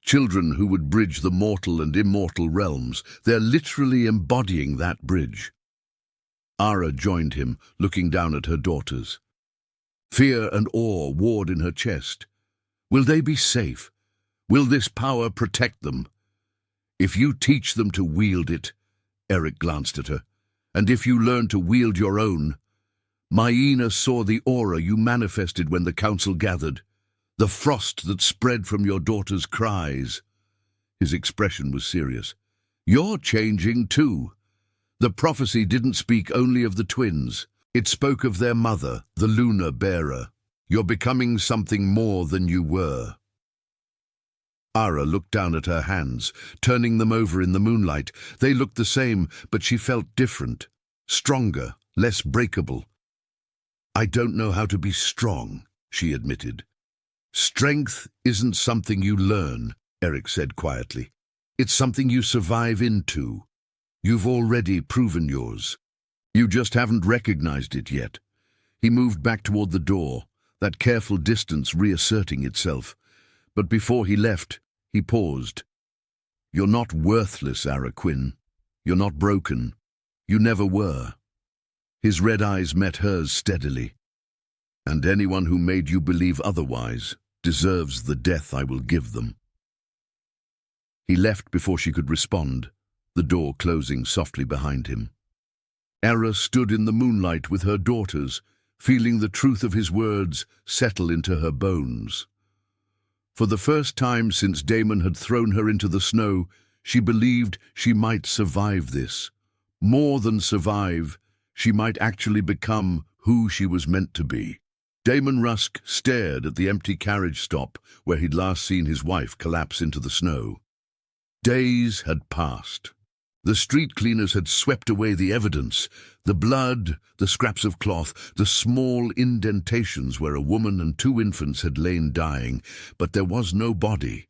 Speaker 1: Children who would bridge the mortal and immortal realms. They're literally embodying that bridge." Ara joined him, looking down at her daughters. Fear and awe warred in her chest. Will they be safe? Will this power protect them? "If you teach them to wield it," Eric glanced at her, "and if you learn to wield your own." Maïna saw the aura you manifested when the council gathered, the frost that spread from your daughter's cries. His expression was serious. "You're changing too. The prophecy didn't speak only of the twins. It spoke of their mother, the lunar bearer. You're becoming something more than you were." Ara looked down at her hands, turning them over in the moonlight. They looked the same, but she felt different, stronger, less breakable. "I don't know how to be strong," she admitted. "Strength isn't something you learn," Eric said quietly. "It's something you survive into. You've already proven yours. You just haven't recognized it yet." He moved back toward the door, that careful distance reasserting itself. But before he left, he paused. "You're not worthless, Ara Quinn. You're not broken. You never were." His red eyes met hers steadily. "And anyone who made you believe otherwise deserves the death I will give them." He left before she could respond, the door closing softly behind him. Ara stood in the moonlight with her daughters, feeling the truth of his words settle into her bones. For the first time since Daemon had thrown her into the snow, she believed she might survive this. More than survive, she might actually become who she was meant to be. Daemon Rusk stared at the empty carriage stop where he'd last seen his wife collapse into the snow. Days had passed. The street cleaners had swept away the evidence, the blood, the scraps of cloth, the small indentations where a woman and 2 infants had lain dying, but there was no body.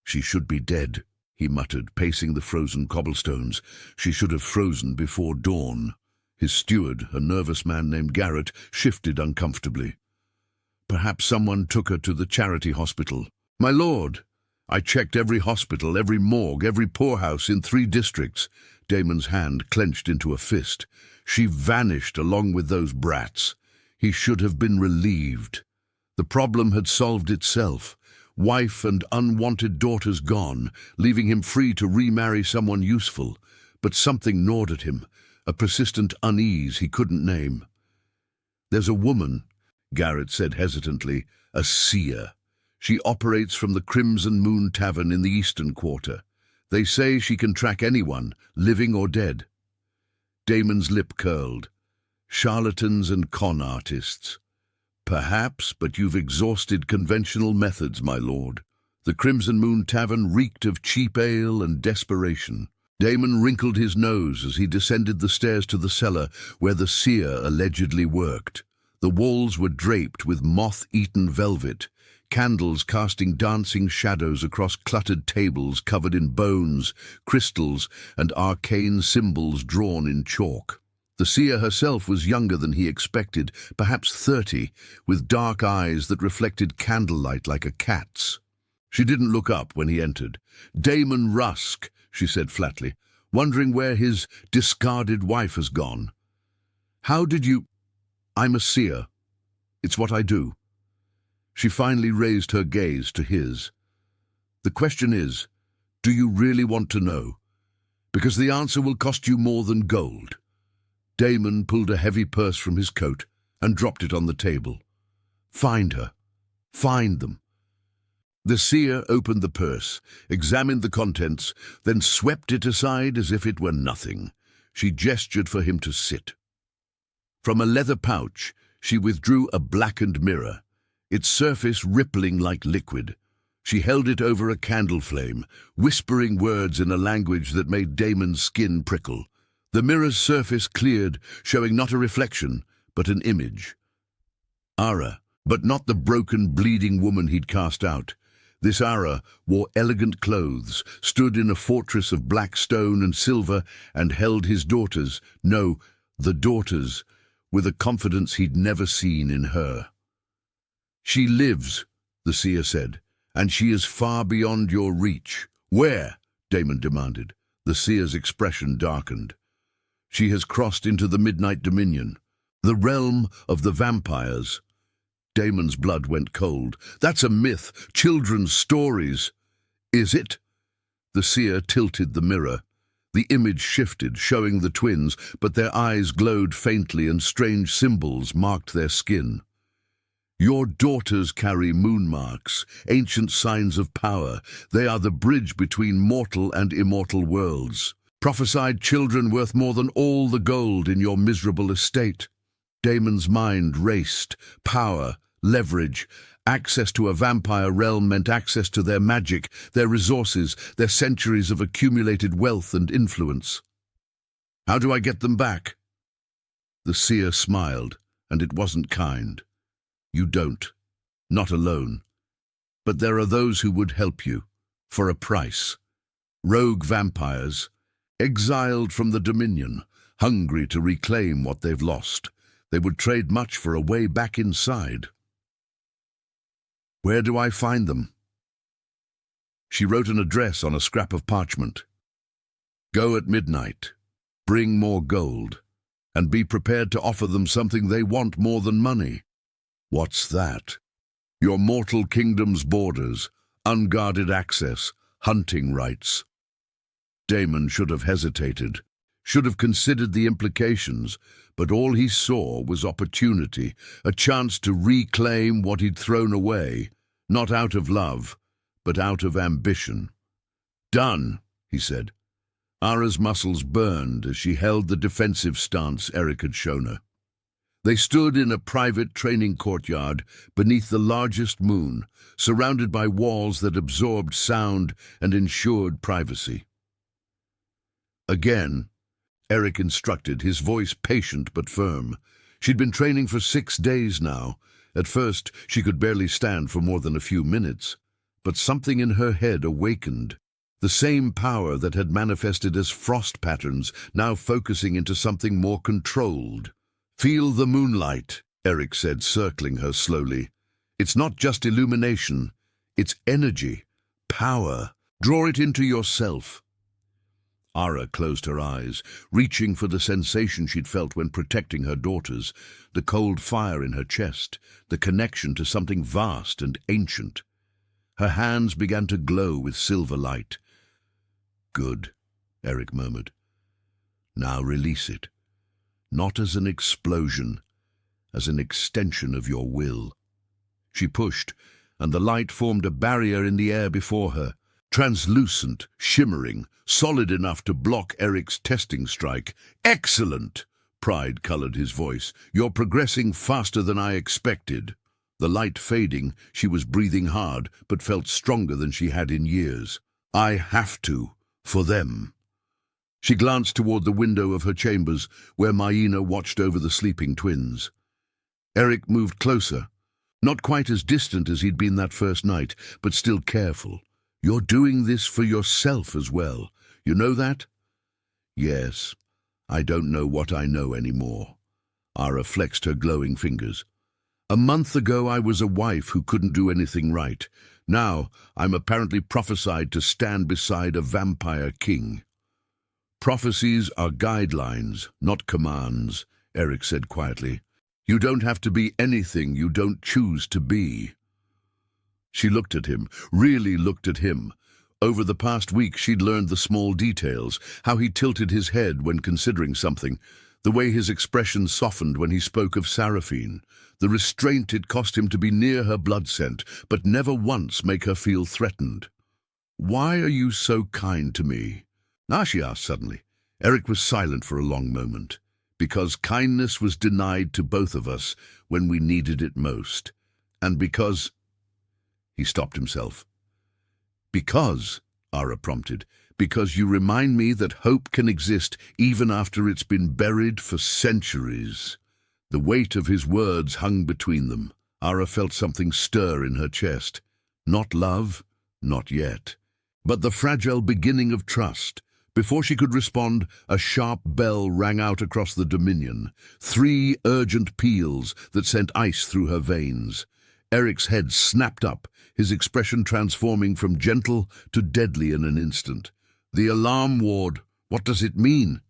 Speaker 1: "She should be dead," he muttered, pacing the frozen cobblestones. "She should have frozen before dawn." His steward, a nervous man named Garrett, shifted uncomfortably. "Perhaps someone took her to the charity hospital." "My lord, I checked every hospital, every morgue, every poorhouse in 3 districts. Daemon's hand clenched into a fist. "She vanished along with those brats." He should have been relieved. The problem had solved itself. Wife and unwanted daughters gone, leaving him free to remarry someone useful. But something gnawed at him, a persistent unease he couldn't name. "There's a woman," Garrett said hesitantly, "a seer. She operates from the Crimson Moon Tavern in the Eastern Quarter. They say she can track anyone, living or dead. Damon's lip curled. Charlatans and con artists. Perhaps, but you've exhausted conventional methods, my lord. The Crimson Moon Tavern reeked of cheap ale and desperation. Damon wrinkled his nose as he descended the stairs to the cellar where the seer allegedly worked. The walls were draped with moth-eaten velvet, candles casting dancing shadows across cluttered tables covered in bones, crystals, and arcane symbols drawn in chalk. The seer herself was younger than he expected, perhaps 30, with dark eyes that reflected candlelight like a cat's. She didn't look up when he entered. "Damon Rusk," she said flatly, wondering where his discarded wife has gone. "How did you—" "I'm a seer. It's what I do." She finally raised her gaze to his. "The question is, do you really want to know? Because the answer will cost you more than gold." Damon pulled a heavy purse from his coat and dropped it on the table. "Find her. Find them." The seer opened the purse, examined the contents, then swept it aside as if it were nothing. She gestured for him to sit. From a leather pouch, she withdrew a blackened mirror, its surface rippling like liquid. She held it over a candle flame, whispering words in a language that made Damon's skin prickle. The mirror's surface cleared, showing not a reflection, but an image. Ara, but not the broken, bleeding woman he'd cast out. This Ara wore elegant clothes, stood in a fortress of black stone and silver, and held his daughters, no, the daughters, with a confidence he'd never seen in her. "She lives," the seer said, "and she is far beyond your reach." "Where?" Damon demanded. The seer's expression darkened. "She has crossed into the Midnight Dominion, the realm of the vampires." Damon's blood went cold. "That's a myth, children's stories." "Is it?" The seer tilted the mirror. The image shifted, showing the twins, but their eyes glowed faintly and strange symbols marked their skin. "Your daughters carry moon marks, ancient signs of power. They are the bridge between mortal and immortal worlds. Prophesied children worth more than all the gold in your miserable estate." Damon's mind raced. Power, leverage, access to a vampire realm meant access to their magic, their resources, their centuries of accumulated wealth and influence. "How do I get them back?" The seer smiled, and it wasn't kind. "You don't. Not alone. But there are those who would help you, for a price. Rogue vampires, exiled from the Dominion, hungry to reclaim what they've lost. They would trade much for a way back inside." "Where do I find them?" She wrote an address on a scrap of parchment. "Go at midnight. Bring more gold. And be prepared to offer them something they want more than money." "What's that?" "Your mortal kingdom's borders, unguarded access, hunting rights." Damon should have hesitated, should have considered the implications, but all he saw was opportunity, a chance to reclaim what he'd thrown away, not out of love, but out of ambition. "Done," he said. Ara's muscles burned as she held the defensive stance Eric had shown her. They stood in a private training courtyard beneath the largest moon, surrounded by walls that absorbed sound and ensured privacy. "Again," Eric instructed, his voice patient but firm. She'd been training for 6 days now. At first, she could barely stand for more than a few minutes. But something in her head awakened. The same power that had manifested as frost patterns, now focusing into something more controlled. "Feel the moonlight," Eric said, circling her slowly. "It's not just illumination. It's energy, power. Draw it into yourself." Ara closed her eyes, reaching for the sensation she'd felt when protecting her daughters, the cold fire in her chest, the connection to something vast and ancient. Her hands began to glow with silver light. "Good," Eric murmured. "Now release it. Not as an explosion, as an extension of your will." She pushed, and the light formed a barrier in the air before her, translucent, shimmering, solid enough to block Eric's testing strike. "Excellent!" Pride colored his voice. "You're progressing faster than I expected." The light fading, she was breathing hard, but felt stronger than she had in years. "I have to, for them." She glanced toward the window of her chambers, where Maina watched over the sleeping twins. Eric moved closer, not quite as distant as he'd been that first night, but still careful. "You're doing this for yourself as well. You know that?" "Yes. I don't know what I know anymore." Ara flexed her glowing fingers. "A month ago I was a wife who couldn't do anything right. Now I'm apparently prophesied to stand beside a vampire king." "Prophecies are guidelines, not commands," Eric said quietly. "You don't have to be anything you don't choose to be." She looked at him, really looked at him. Over the past week she'd learned the small details, how he tilted his head when considering something, the way his expression softened when he spoke of Seraphine, the restraint it cost him to be near her blood scent, but never once make her feel threatened. "Why are you so kind to me?" She asked suddenly. Eric was silent for a long moment. "Because kindness was denied to both of us when we needed it most. And because—" He stopped himself. "Because," Ara prompted, "because you remind me that hope can exist even after it's been buried for centuries." The weight of his words hung between them. Ara felt something stir in her chest. Not love, not yet, but the fragile beginning of trust. Before she could respond, a sharp bell rang out across the Dominion, 3 urgent peals that sent ice through her veins. Eric's head snapped up, his expression transforming from gentle to deadly in an instant. "The alarm ward, what does it mean?"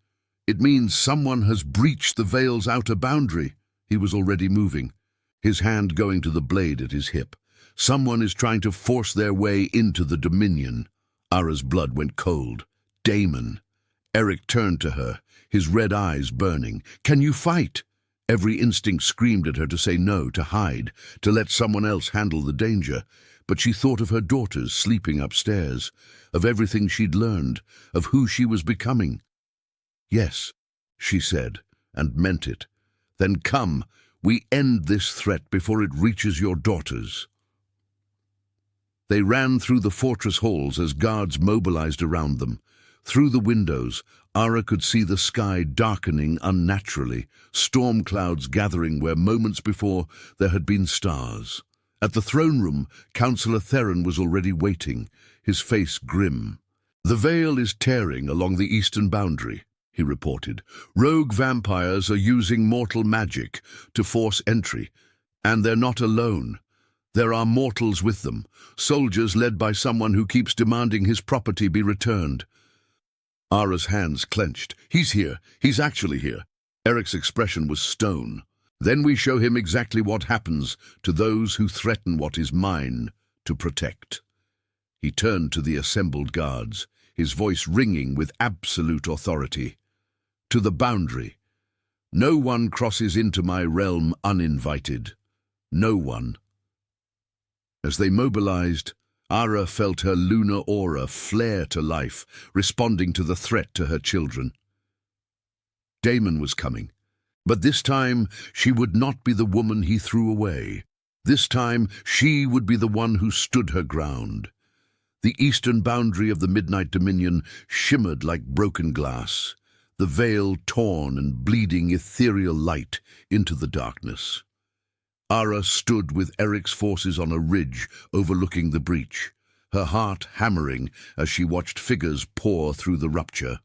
Speaker 1: "It means someone has breached the Veil's outer boundary." He was already moving, his hand going to the blade at his hip. "Someone is trying to force their way into the Dominion." Ara's blood went cold. "Damon." Eric turned to her, his red eyes burning. "Can you fight?" Every instinct screamed at her to say no, to hide, to let someone else handle the danger. But she thought of her daughters sleeping upstairs, of everything she'd learned, of who she was becoming. "Yes," she said, and meant it. "Then come, we end this threat before it reaches your daughters." They ran through the fortress halls as guards mobilized around them. Through the windows, Ara could see the sky darkening unnaturally, storm clouds gathering where moments before there had been stars. At the throne room, Councillor Theron was already waiting, his face grim. "The Veil is tearing along the eastern boundary," he reported. "Rogue vampires are using mortal magic to force entry, and they're not alone. There are mortals with them, soldiers led by someone who keeps demanding his property be returned." Ara's hands clenched. "He's here. He's actually here." Eric's expression was stone. "Then we show him exactly what happens to those who threaten what is mine to protect." He turned to the assembled guards, his voice ringing with absolute authority. "To the boundary. No one crosses into my realm uninvited. No one." As they mobilized, Ara felt her lunar aura flare to life, responding to the threat to her children. Damon was coming, but this time she would not be the woman he threw away. This time she would be the one who stood her ground. The eastern boundary of the Midnight Dominion shimmered like broken glass, the veil torn and bleeding ethereal light into the darkness. Ara stood with Eric's forces on a ridge overlooking the breach, her heart hammering as she watched figures pour through the rupture.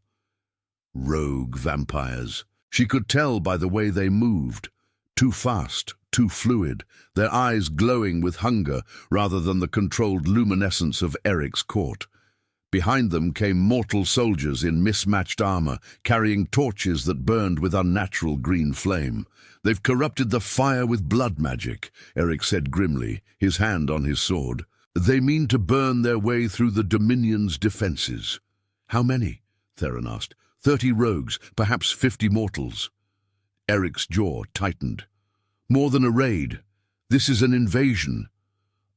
Speaker 1: Rogue vampires. She could tell by the way they moved. Too fast, too fluid, their eyes glowing with hunger rather than the controlled luminescence of Eric's court. Behind them came mortal soldiers in mismatched armor, carrying torches that burned with unnatural green flame. "They've corrupted the fire with blood magic," Eric said grimly, his hand on his sword. "They mean to burn their way through the Dominion's defenses." "How many?" Theron asked. 30 rogues, perhaps 50 mortals." Eric's jaw tightened. "More than a raid. This is an invasion."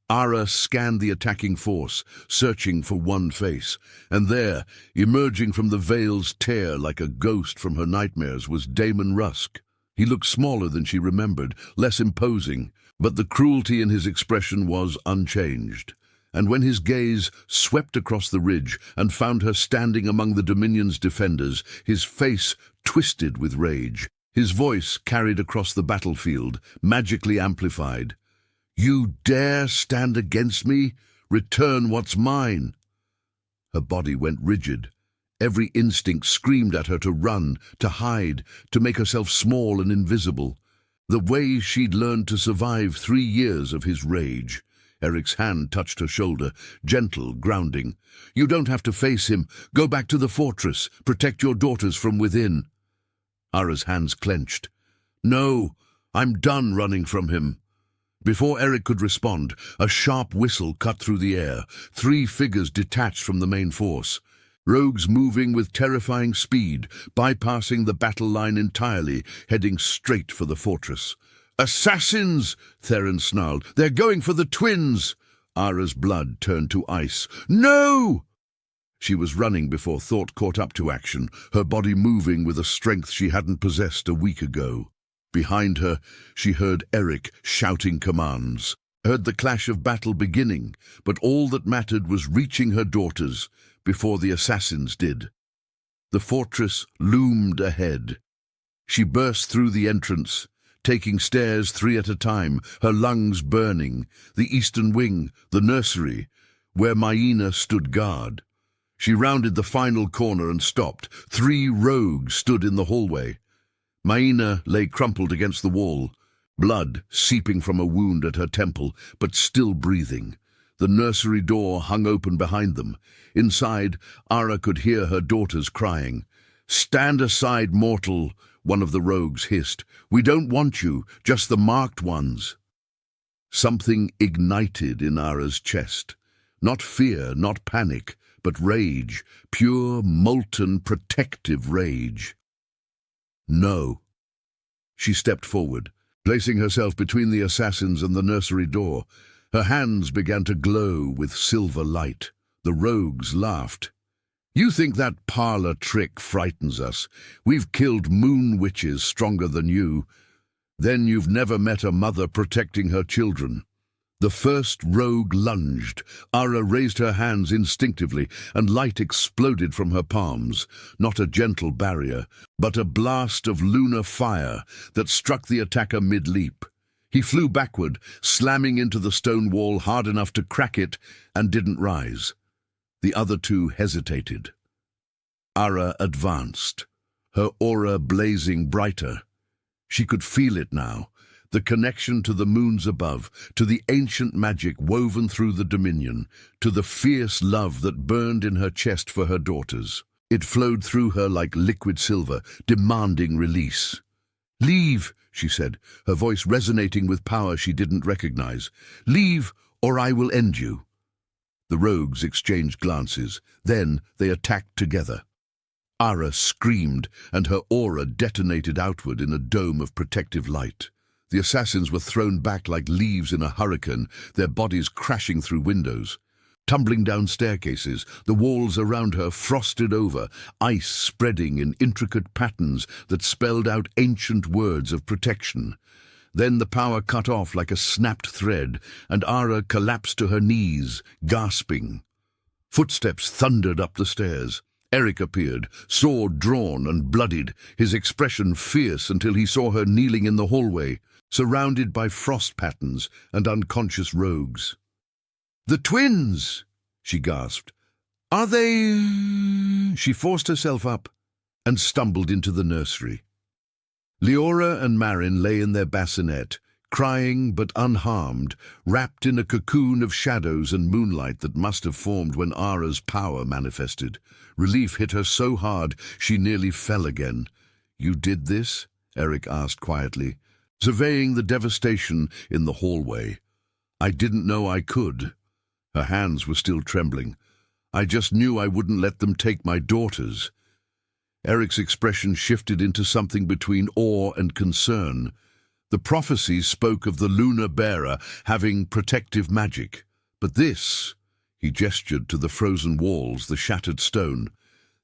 Speaker 1: Ara scanned the attacking force, searching for one face, and there, emerging from the veil's tear like a ghost from her nightmares, was Daemon Rusk. He looked smaller than she remembered, less imposing, but the cruelty in his expression was unchanged. And when his gaze swept across the ridge and found her standing among the Dominion's defenders, his face twisted with rage. His voice carried across the battlefield, magically amplified. "You dare stand against me? Return what's mine." Her body went rigid. Every instinct screamed at her to run, to hide, to make herself small and invisible. The way she'd learned to survive 3 years of his rage. Eric's hand touched her shoulder, gentle, grounding. "You don't have to face him. Go back to the fortress. Protect your daughters from within." Ara's hands clenched. "No, I'm done running from him." Before Eric could respond, a sharp whistle cut through the air. 3 figures detached from the main force. Rogues moving with terrifying speed, bypassing the battle line entirely, heading straight for the fortress. "Assassins!" Theron snarled. "They're going for the twins!" Ara's blood turned to ice. "No!" She was running before thought caught up to action, her body moving with a strength she hadn't possessed a week ago. Behind her, she heard Eric shouting commands, heard the clash of battle beginning, but all that mattered was reaching her daughters before the assassins did. The fortress loomed ahead. She burst through the entrance, taking stairs 3 at a time, her lungs burning, the eastern wing, the nursery, where Maina stood guard. She rounded the final corner and stopped. 3 rogues stood in the hallway. Maina lay crumpled against the wall, blood seeping from a wound at her temple, but still breathing. The nursery door hung open behind them. Inside, Ara could hear her daughters crying. "Stand aside, mortal," one of the rogues hissed. "We don't want you, just the marked ones." Something ignited in Ara's chest. Not fear, not panic, but rage, pure, molten, protective rage. "No." She stepped forward, placing herself between the assassins and the nursery door. Her hands began to glow with silver light. The rogues laughed. "You think that parlor trick frightens us? We've killed moon witches stronger than you. Then you've never met a mother protecting her children." The first rogue lunged. Ara raised her hands instinctively, and light exploded from her palms. Not a gentle barrier, but a blast of lunar fire that struck the attacker mid-leap. He flew backward, slamming into the stone wall hard enough to crack it, and didn't rise. The other 2 hesitated. Ara advanced, her aura blazing brighter. She could feel it now. The connection to the moons above, to the ancient magic woven through the Dominion, to the fierce love that burned in her chest for her daughters. It flowed through her like liquid silver, demanding release. "Leave," she said, her voice resonating with power she didn't recognize. "Leave, or I will end you." The rogues exchanged glances. Then they attacked together. Ara screamed, and her aura detonated outward in a dome of protective light. The assassins were thrown back like leaves in a hurricane, their bodies crashing through windows. Tumbling down staircases, the walls around her frosted over, ice spreading in intricate patterns that spelled out ancient words of protection. Then the power cut off like a snapped thread, and Ara collapsed to her knees, gasping. Footsteps thundered up the stairs. Eric appeared, sword drawn and bloodied, his expression fierce until he saw her kneeling in the hallway, surrounded by frost patterns and unconscious rogues. "The twins!" she gasped. "Are they—" She forced herself up and stumbled into the nursery. Leora and Marin lay in their bassinet, crying but unharmed, wrapped in a cocoon of shadows and moonlight that must have formed when Ara's power manifested. Relief hit her so hard she nearly fell again. "You did this?" Eric asked quietly, surveying the devastation in the hallway. "I didn't know I could." Her hands were still trembling. "I just knew I wouldn't let them take my daughters." Eric's expression shifted into something between awe and concern. The prophecies spoke of the lunar bearer having protective magic. But this, he gestured to the frozen walls, the shattered stone,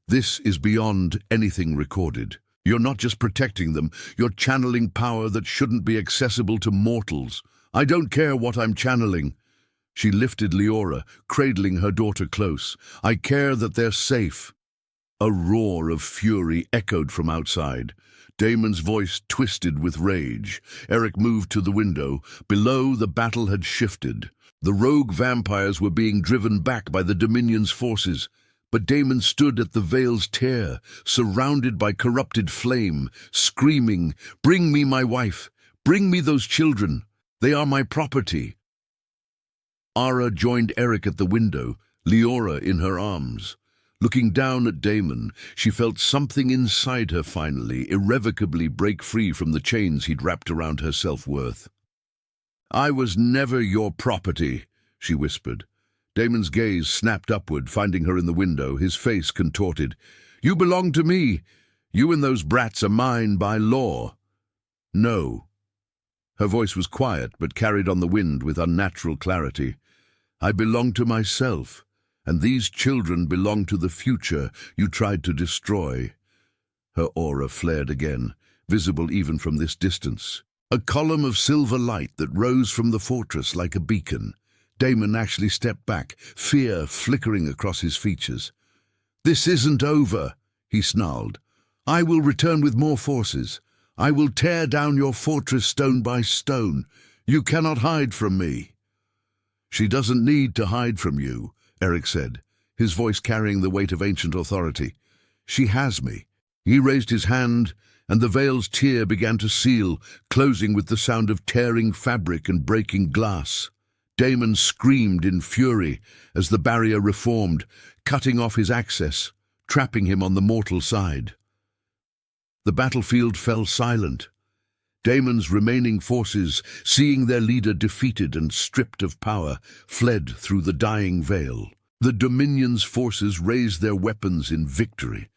Speaker 1: this is beyond anything recorded. You're not just protecting them, you're channeling power that shouldn't be accessible to mortals. I don't care what I'm channeling. She lifted Leora, cradling her daughter close. I care that they're safe. A roar of fury echoed from outside. Daemon's voice twisted with rage. Eric moved to the window. Below, the battle had shifted. The rogue vampires were being driven back by the Dominion's forces. But Daemon stood at the Vale's tear, surrounded by corrupted flame, screaming, "Bring me my wife! Bring me those children! They are my property!" Ara joined Eric at the window, Leora in her arms. Looking down at Daemon, she felt something inside her finally, irrevocably break free from the chains he'd wrapped around her self-worth. "I was never your property," she whispered. Daemon's gaze snapped upward, finding her in the window, his face contorted. "You belong to me. You and those brats are mine by law." "No." Her voice was quiet, but carried on the wind with unnatural clarity. "I belong to myself. And these children belong to the future you tried to destroy." Her aura flared again, visible even from this distance. A column of silver light that rose from the fortress like a beacon. Daemon actually stepped back, fear flickering across his features. "This isn't over," he snarled. "I will return with more forces. I will tear down your fortress stone by stone. You cannot hide from me." "She doesn't need to hide from you," Eric said, his voice carrying the weight of ancient authority. "She has me." He raised his hand, and the Vale's tear began to seal, closing with the sound of tearing fabric and breaking glass. Daemon screamed in fury as the barrier reformed, cutting off his access, trapping him on the mortal side. The battlefield fell silent. Daemon's remaining forces, seeing their leader defeated and stripped of power, fled through the dying Vale. The Dominion's forces raised their weapons in victory.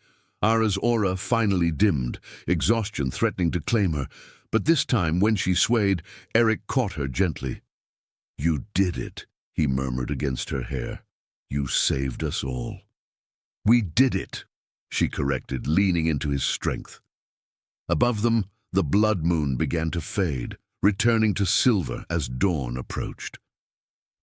Speaker 1: Ara's aura finally dimmed, exhaustion threatening to claim her, but this time, when she swayed, Eric caught her gently. "You did it," he murmured against her hair. "You saved us all." "We did it," she corrected, leaning into his strength. Above them, the blood moon began to fade, returning to silver as dawn approached.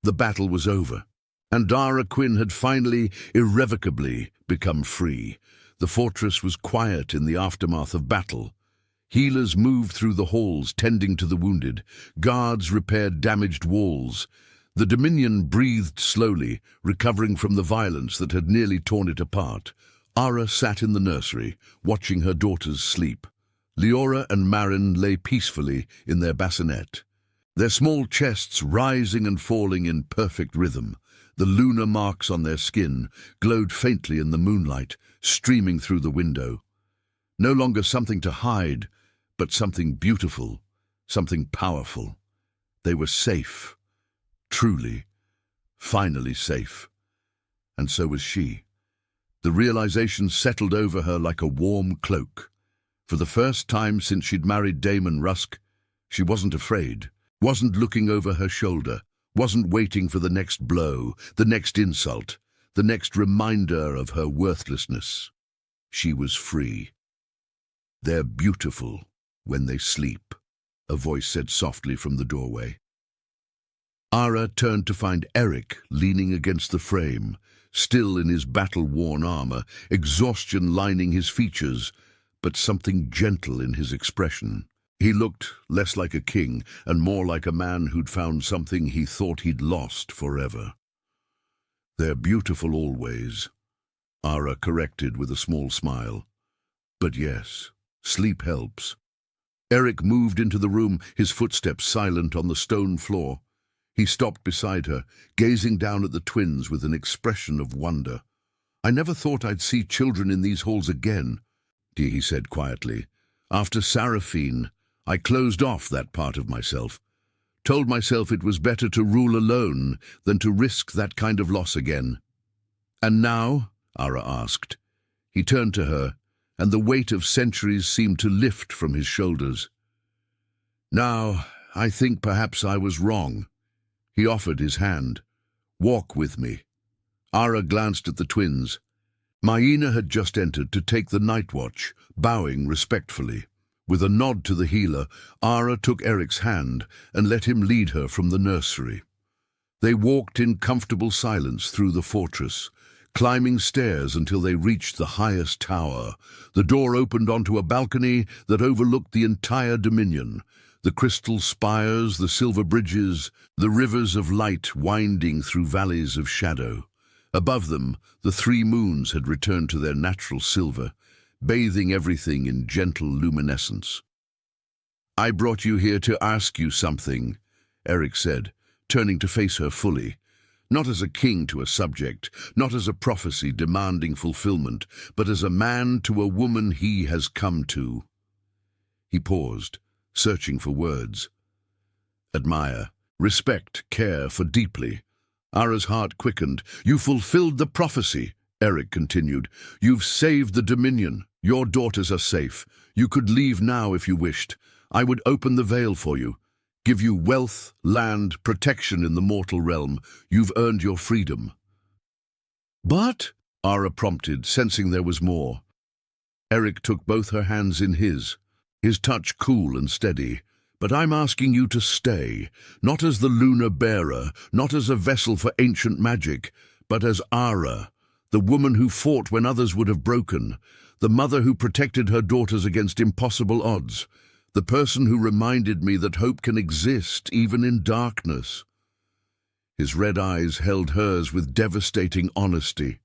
Speaker 1: The battle was over, and Dara Quinn had finally, irrevocably, become free. The fortress was quiet in the aftermath of battle. Healers moved through the halls, tending to the wounded. Guards repaired damaged walls. The Dominion breathed slowly, recovering from the violence that had nearly torn it apart. Ara sat in the nursery, watching her daughters sleep. Leora and Marin lay peacefully in their bassinet, their small chests rising and falling in perfect rhythm. The lunar marks on their skin glowed faintly in the moonlight, streaming through the window. No longer something to hide, but something beautiful, something powerful. They were safe, truly, finally safe. And so was she. The realization settled over her like a warm cloak. For the first time since she'd married Daemon Rusk, she wasn't afraid, wasn't looking over her shoulder, wasn't waiting for the next blow, the next insult, the next reminder of her worthlessness. She was free. "They're beautiful when they sleep," a voice said softly from the doorway. Ara turned to find Eric leaning against the frame, still in his battle-worn armor, exhaustion lining his features, but something gentle in his expression. He looked less like a king and more like a man who'd found something he thought he'd lost forever. "They're beautiful always," Ara corrected with a small smile. "But yes, sleep helps." Eric moved into the room, his footsteps silent on the stone floor. He stopped beside her, gazing down at the twins with an expression of wonder. "I never thought I'd see children in these halls again," he said quietly. "After Seraphine, I closed off that part of myself. Told myself it was better to rule alone than to risk that kind of loss again." "And now?" Ara asked. He turned to her, and the weight of centuries seemed to lift from his shoulders. Now, I think perhaps I was wrong. He offered his hand. Walk with me. Ara glanced at the twins. Maina had just entered to take the night watch, bowing respectfully. With a nod to the healer, Ara took Eric's hand and let him lead her from the nursery. They walked in comfortable silence through the fortress, climbing stairs until they reached the highest tower. The door opened onto a balcony that overlooked the entire dominion. The crystal spires, the silver bridges, the rivers of light winding through valleys of shadow. Above them, the three moons had returned to their natural silver, bathing everything in gentle luminescence. "I brought you here to ask you something," Eric said, turning to face her fully. Not as a king to a subject, not as a prophecy demanding fulfillment, but as a man to a woman he has come to. He paused, searching for words. Admire, respect, care for deeply. Ara's heart quickened. "You fulfilled the prophecy," Eric continued. "You've saved the Dominion. Your daughters are safe. You could leave now if you wished. I would open the veil for you, give you wealth, land, protection in the mortal realm. You've earned your freedom." "But," Ara prompted, sensing there was more. Eric took both her hands in his touch cool and steady. "But I'm asking you to stay, not as the lunar bearer, not as a vessel for ancient magic, but as Ara, the woman who fought when others would have broken, the mother who protected her daughters against impossible odds, the person who reminded me that hope can exist even in darkness." His red eyes held hers with devastating honesty.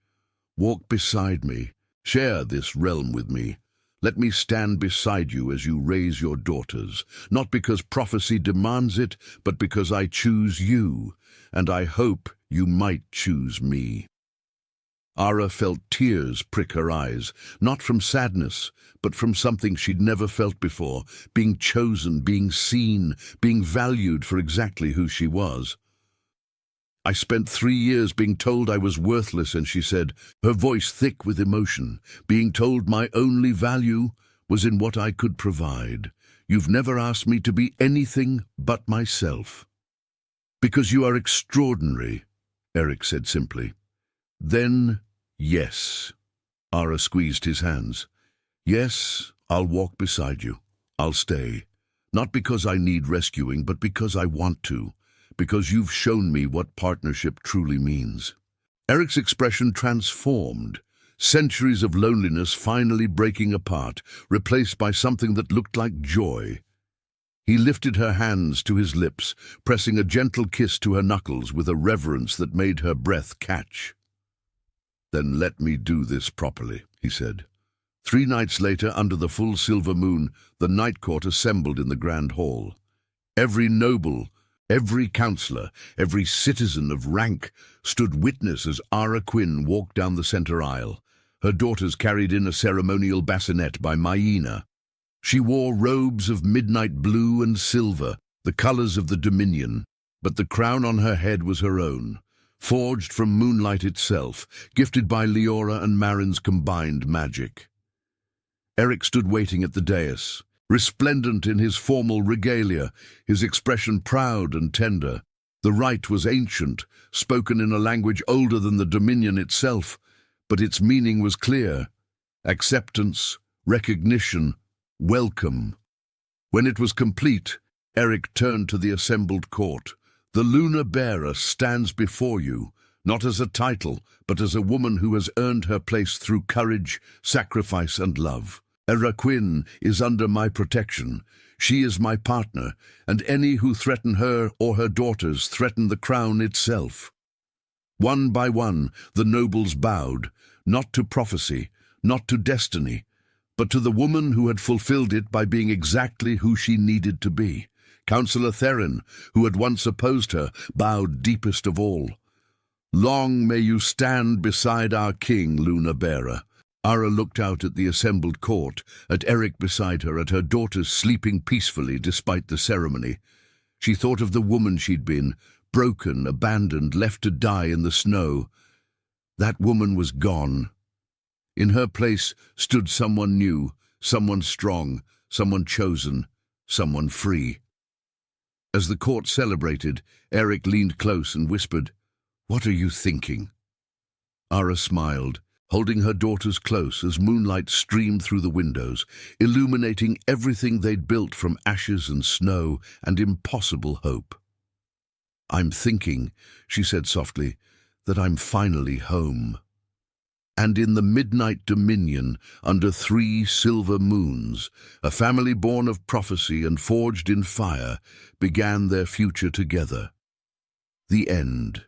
Speaker 1: "Walk beside me. Share this realm with me. Let me stand beside you as you raise your daughters, not because prophecy demands it, but because I choose you, and I hope you might choose me." Ara felt tears prick her eyes, not from sadness, but from something she'd never felt before, being chosen, being seen, being valued for exactly who she was. "I spent 3 years being told I was worthless," and she said, her voice thick with emotion, "being told my only value was in what I could provide. You've never asked me to be anything but myself." "Because you are extraordinary," Eric said simply. "Then, yes." Ara squeezed his hands. "Yes, I'll walk beside you. I'll stay. Not because I need rescuing, but because I want to. Because you've shown me what partnership truly means." Eric's expression transformed, centuries of loneliness finally breaking apart, replaced by something that looked like joy. He lifted her hands to his lips, pressing a gentle kiss to her knuckles with a reverence that made her breath catch. "Then let me do this properly," he said. 3 nights later, under the full silver moon, the night court assembled in the grand hall. Every noble, every councillor, every citizen of rank stood witness as Ara Quinn walked down the center aisle. Her daughters carried in a ceremonial bassinet by Maina. She wore robes of midnight blue and silver, the colors of the Dominion, but the crown on her head was her own, forged from moonlight itself, gifted by Leora and Marin's combined magic. Eric stood waiting at the dais, resplendent in his formal regalia, his expression proud and tender. The rite was ancient, spoken in a language older than the Dominion itself, but its meaning was clear: acceptance, recognition, welcome. When it was complete, Eric turned to the assembled court. "The Lunar Bearer stands before you, not as a title, but as a woman who has earned her place through courage, sacrifice, and love. Ara Quinn is under my protection. She is my partner, and any who threaten her or her daughters threaten the crown itself." One by one, the nobles bowed, not to prophecy, not to destiny, but to the woman who had fulfilled it by being exactly who she needed to be. Councillor Theron, who had once opposed her, bowed deepest of all. "Long may you stand beside our king, Lunar Bearer." Ara looked out at the assembled court, at Eric beside her, at her daughters sleeping peacefully despite the ceremony. She thought of the woman she'd been, broken, abandoned, left to die in the snow. That woman was gone. In her place stood someone new, someone strong, someone chosen, someone free. As the court celebrated, Eric leaned close and whispered, "What are you thinking?" Ara smiled, holding her daughters close as moonlight streamed through the windows, illuminating everything they'd built from ashes and snow and impossible hope. "I'm thinking," she said softly, "that I'm finally home." And in the midnight dominion, under 3 silver moons, a family born of prophecy and forged in fire began their future together. The end.